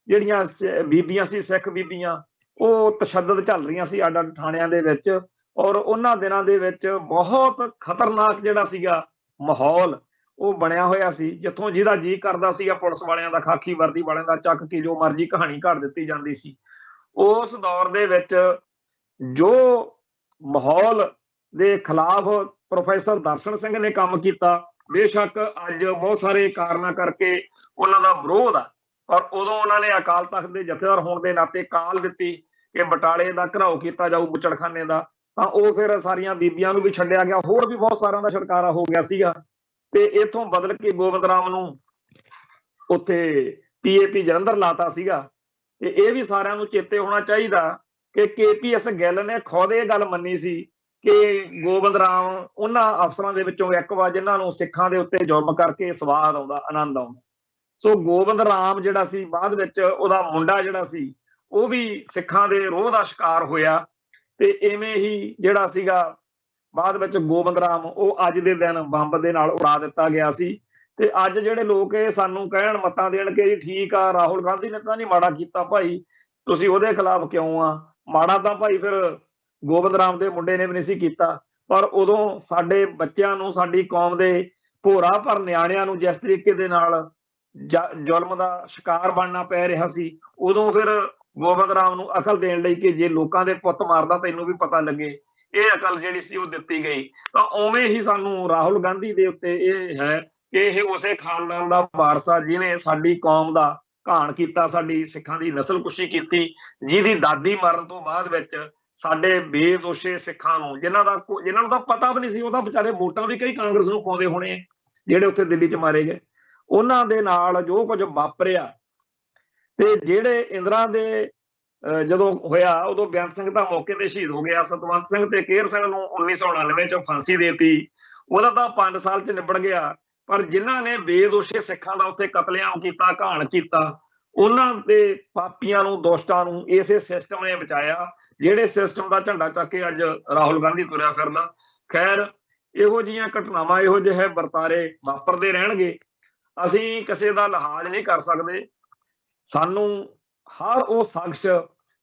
ਜਿਹੜੀਆਂ ਬੀਬੀਆਂ ਸੀ, ਸਿੱਖ ਬੀਬੀਆਂ, ਉਹ ਤਸ਼ੱਦਦ ਝੱਲ ਰਹੀਆਂ ਸੀ ਅੱਡ ਅੱਡ ਥਾਣਿਆਂ ਦੇ ਵਿੱਚ। ਔਰ ਉਹਨਾਂ ਦਿਨਾਂ ਦੇ ਵਿੱਚ ਬਹੁਤ ਖਤਰਨਾਕ ਜਿਹੜਾ ਸੀਗਾ ਮਾਹੌਲ ਉਹ ਬਣਿਆ ਹੋਇਆ ਸੀ, ਜਿੱਥੋਂ ਜਿਹਦਾ ਜੀ ਕਰਦਾ ਸੀਗਾ ਪੁਲਿਸ ਵਾਲਿਆਂ ਦਾ, ਖਾਕੀ ਵਰਦੀ ਵਾਲਿਆਂ ਦਾ ਚੱਕ ਕੇ ਜੋ ਮਰਜ਼ੀ ਕਹਾਣੀ ਘੜ ਦਿੱਤੀ ਜਾਂਦੀ ਸੀ। ਉਸ ਦੌਰ ਦੇ ਵਿੱਚ ਜੋ ਮਾਹੌਲ ਦੇ ਖਿਲਾਫ ਪ੍ਰੋਫੈਸਰ ਦਰਸ਼ਨ ਸਿੰਘ ਨੇ ਕੰਮ ਕੀਤਾ, ਬੇਸ਼ੱਕ ਅੱਜ ਬਹੁਤ ਸਾਰੇ ਕਾਰਨਾਂ ਕਰਕੇ ਉਹਨਾਂ ਦਾ ਵਿਰੋਧ ਆ, ਪਰ ਉਦੋਂ ਉਹਨਾਂ ਨੇ ਅਕਾਲ ਤਖਤ ਦੇ ਜਥੇਦਾਰ ਹੋਣ ਦੇ ਨਾਤੇ ਕਾਲ ਦਿੱਤੀ ਕਿ ਬਟਾਲੇ ਦਾ ਘਿਰਾਓ ਕੀਤਾ ਜਾਊ, ਬੁੱਚੜਖਾਨੇ ਦਾ, ਤਾਂ ਉਹ ਫਿਰ ਸਾਰੀਆਂ ਬੀਬੀਆਂ ਨੂੰ ਵੀ ਛੱਡਿਆ ਗਿਆ, ਹੋਰ ਵੀ ਬਹੁਤ ਸਾਰਿਆਂ ਦਾ ਛੁਟਕਾਰਾ ਹੋ ਗਿਆ ਸੀਗਾ। ਤੇ ਇੱਥੋਂ ਬਦਲ ਕੇ ਗੋਬਿੰਦ ਰਾਮ ਨੂੰ ਉੱਥੇ PAP ਜਲੰਧਰ ਲਾਤਾ ਸੀਗਾ। ਤੇ ਇਹ ਵੀ ਸਾਰਿਆਂ ਨੂੰ ਚੇਤੇ ਹੋਣਾ ਚਾਹੀਦਾ ਕਿ KPS ਗਿੱਲ ਨੇ ਖੁਦ ਇਹ ਗੱਲ ਮੰਨੀ ਸੀ ਕਿ ਗੋਬਿੰਦ ਰਾਮ ਉਹਨਾਂ ਅਫਸਰਾਂ ਦੇ ਵਿੱਚੋਂ ਇੱਕ ਵਾ ਜਿਨ੍ਹਾਂ ਨੂੰ ਸਿੱਖਾਂ ਦੇ ਉੱਤੇ ਜ਼ੁਲਮ ਕਰਕੇ ਸਵਾਦ ਆਉਂਦਾ, ਆਨੰਦ ਆਉਂਦਾ। ਸੋ ਗੋਬਿੰਦ ਰਾਮ ਜਿਹੜਾ ਸੀ, ਬਾਅਦ ਵਿੱਚ ਉਹਦਾ ਮੁੰਡਾ ਜਿਹੜਾ ਸੀ ਉਹ ਵੀ ਸਿੱਖਾਂ ਦੇ ਰੋਹ ਦਾ ਸ਼ਿਕਾਰ ਹੋਇਆ। ਤੇ ਇਵੇਂ ਹੀ ਜਿਹੜਾ ਸੀਗਾ ਬਾਅਦ ਵਿੱਚ ਗੋਬਿੰਦ ਰਾਮ ਉਹ ਅੱਜ ਦੇ ਦਿਨ ਬੰਬ ਦੇ ਨਾਲ ਉਡਾ ਦਿੱਤਾ ਗਿਆ ਸੀ। ਤੇ ਅੱਜ ਜਿਹੜੇ ਲੋਕ ਇਹ ਸਾਨੂੰ ਕਹਿਣ, ਮੱਤਾਂ ਦੇਣ ਕਿ ਜੀ ਠੀਕ ਆ, ਰਾਹੁਲ ਗਾਂਧੀ ਨੇ ਤਾਂ ਨਹੀਂ ਮਾੜਾ ਕੀਤਾ ਭਾਈ, ਤੁਸੀਂ ਉਹਦੇ ਖਿਲਾਫ ਕਿਉਂ ਆ? ਮਾੜਾ ਤਾਂ ਭਾਈ ਫਿਰ ਗੋਬਿੰਦ ਰਾਮ ਦੇ ਮੁੰਡੇ ਨੇ ਵੀ ਨਹੀਂ ਸੀ ਕੀਤਾ, ਪਰ ਉਦੋਂ ਸਾਡੇ ਬੱਚਿਆਂ ਨੂੰ, ਸਾਡੀ ਕੌਮ ਦੇ ਭੋਰਾ ਭਰ ਨਿਆਣਿਆਂ ਨੂੰ ਜਿਸ ਤਰੀਕੇ ਦੇ ਨਾਲ ਜ਼ੁਲਮ ਦਾ ਸ਼ਿਕਾਰ ਬਣਨਾ ਪੈ ਰਿਹਾ ਸੀ, ਉਦੋਂ ਫਿਰ ਗੋਬਿੰਦ ਰਾਮ ਨੂੰ ਅਕਲ ਦੇਣ ਲਈ ਕਿ ਜੇ ਲੋਕਾਂ ਦੇ ਪੁੱਤ ਮਾਰਦਾ ਤੈਨੂੰ ਵੀ ਪਤਾ ਲੱਗੇ, ਇਹ ਅਕਲ ਜਿਹੜੀ ਸੀ ਉਹ ਦਿੱਤੀ ਗਈ। ਤਾਂ ਉਵੇਂ ਹੀ ਸਾਨੂੰ ਰਾਹੁਲ ਗਾਂਧੀ ਦੇ ਉੱਤੇ ਇਹ ਹੈ ਕਿ ਇਹ ਉਸੇ ਖਾਨਦਾਨ ਦਾ ਵਾਰਸ ਆ ਜਿਹਨੇ ਸਾਡੀ ਕੌਮ ਦਾ ਘਾਣ ਕੀਤਾ, ਸਾਡੀ ਸਿੱਖਾਂ ਦੀ ਨਸਲਕੁਸ਼ੀ ਕੀਤੀ, ਜਿਹਦੀ ਦਾਦੀ ਮਰਨ ਤੋਂ ਬਾਅਦ ਵਿੱਚ ਸਾਡੇ ਬੇਦੋਸ਼ੇ ਸਿੱਖਾਂ ਨੂੰ, ਜਿਨ੍ਹਾਂ ਨੂੰ ਤਾਂ ਪਤਾ ਵੀ ਨਹੀਂ ਸੀ, ਉਹ ਤਾਂ ਵਿਚਾਰੇ ਵੋਟਾਂ ਵੀ ਕਈ ਕਾਂਗਰਸ ਨੂੰ ਪਾਉਂਦੇ ਹੋਣੇ ਜਿਹੜੇ ਉੱਥੇ ਦਿੱਲੀ 'ਚ ਮਾਰੇ ਗਏ, ਉਹਨਾਂ ਦੇ ਨਾਲ ਜੋ ਕੁਝ ਵਾਪਰਿਆ। ਤੇ ਜਿਹੜੇ ਇੰਦਰਾ ਦੇ ਜਦੋਂ ਹੋਇਆ ਉਦੋਂ ਬੇਅੰਤ ਸਿੰਘ ਤਾਂ ਮੌਕੇ ਤੇ ਸ਼ਹੀਦ ਹੋ ਗਿਆ, ਸਤਵੰਤ ਸਿੰਘ ਤੇ ਕੇਹਰ ਸਿੰਘ ਨੂੰ 1999 ਚ ਫਾਂਸੀ ਦੇਤੀ, ਉਹਦਾ ਤਾਂ 5 ਸਾਲ ਚ ਨਿਬੜ ਗਿਆ। ਪਰ ਜਿਨ੍ਹਾਂ ਨੇ ਬੇਦੋਸ਼ੇ ਸਿੱਖਾਂ ਦਾ ਉੱਥੇ ਕਤਲੇਆਮ ਕੀਤਾ, ਘਾਣ ਕੀਤਾ, ਉਹਨਾਂ ਦੇ ਪਾਪੀਆਂ ਨੂੰ, ਦੁਸ਼ਟਾਂ ਨੂੰ ਇਸੇ ਸਿਸਟਮ ਨੇ ਬਚਾਇਆ, ਜਿਹੜੇ ਸਿਸਟਮ ਦਾ ਝੰਡਾ ਚੱਕ ਕੇ ਅੱਜ ਰਾਹੁਲ ਗਾਂਧੀ ਤੁਰਿਆ ਫਿਰਦਾ। ਖੈਰ, ਇਹੋ ਜਿਹੀਆਂ ਘਟਨਾਵਾਂ, ਇਹੋ ਜਿਹੇ ਵਰਤਾਰੇ ਵਾਪਰਦੇ ਰਹਿਣਗੇ। ਅਸੀਂ ਕਿਸੇ ਦਾ ਲਿਹਾਜ਼ ਨਹੀਂ ਕਰ ਸਕਦੇ। ਸਾਨੂੰ ਹਰ ਉਹ ਸ਼ਖਸ,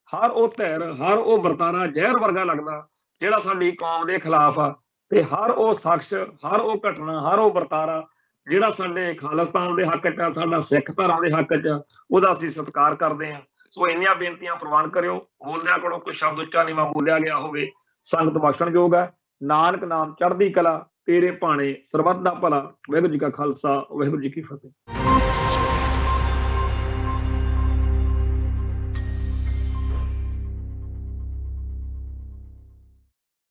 ਹਰ ਉਹ ਧਿਰ, ਹਰ ਉਹ ਵਰਤਾਰਾ ਜ਼ਹਿਰ ਵਰਗਾ ਲੱਗਦਾ ਜਿਹੜਾ ਸਾਡੀ ਕੌਮ ਦੇ ਖਿਲਾਫ ਆ, ਤੇ ਹਰ ਉਹ ਸ਼ਖਸ, ਹਰ ਉਹ ਘਟਨਾ, ਹਰ ਉਹ ਵਰਤਾਰਾ ਜਿਹੜਾ ਸਾਡੇ ਖਾਲਿਸਤਾਨ ਦੇ ਹੱਕ 'ਚ ਆ, ਸਾਡਾ ਸਿੱਖ ਧਰਮ ਦੇ ਹੱਕ 'ਚ ਆ, ਉਹਦਾ ਅਸੀਂ ਸਤਿਕਾਰ ਕਰਦੇ ਹਾਂ। ਸੋ ਇੰਨੀਆਂ ਬੇਨਤੀਆਂ ਪ੍ਰਵਾਨ ਕਰਿਓ, ਬੋਲਦਿਆਂ ਕੋਲੋਂ ਕੋਈ ਸ਼ਬਦ ਉੱਚਾ ਨੀਵਾਂ ਬੋਲਿਆ ਗਿਆ ਹੋਵੇ, ਸੰਗਤ ਬਖਸ਼ਣਯੋਗ ਹੈ। ਨਾਨਕ ਨਾਮ ਚੜ੍ਹਦੀ ਕਲਾ, ਤੇਰੇ ਭਾਣੇ ਸਰਬੱਤ ਦਾ ਭਲਾ। ਵਾਹਿਗੁਰੂ ਜੀ ਕਾ ਖਾਲਸਾ, ਵਾਹਿਗੁਰੂ ਜੀ ਕੀ ਫਤਿਹ।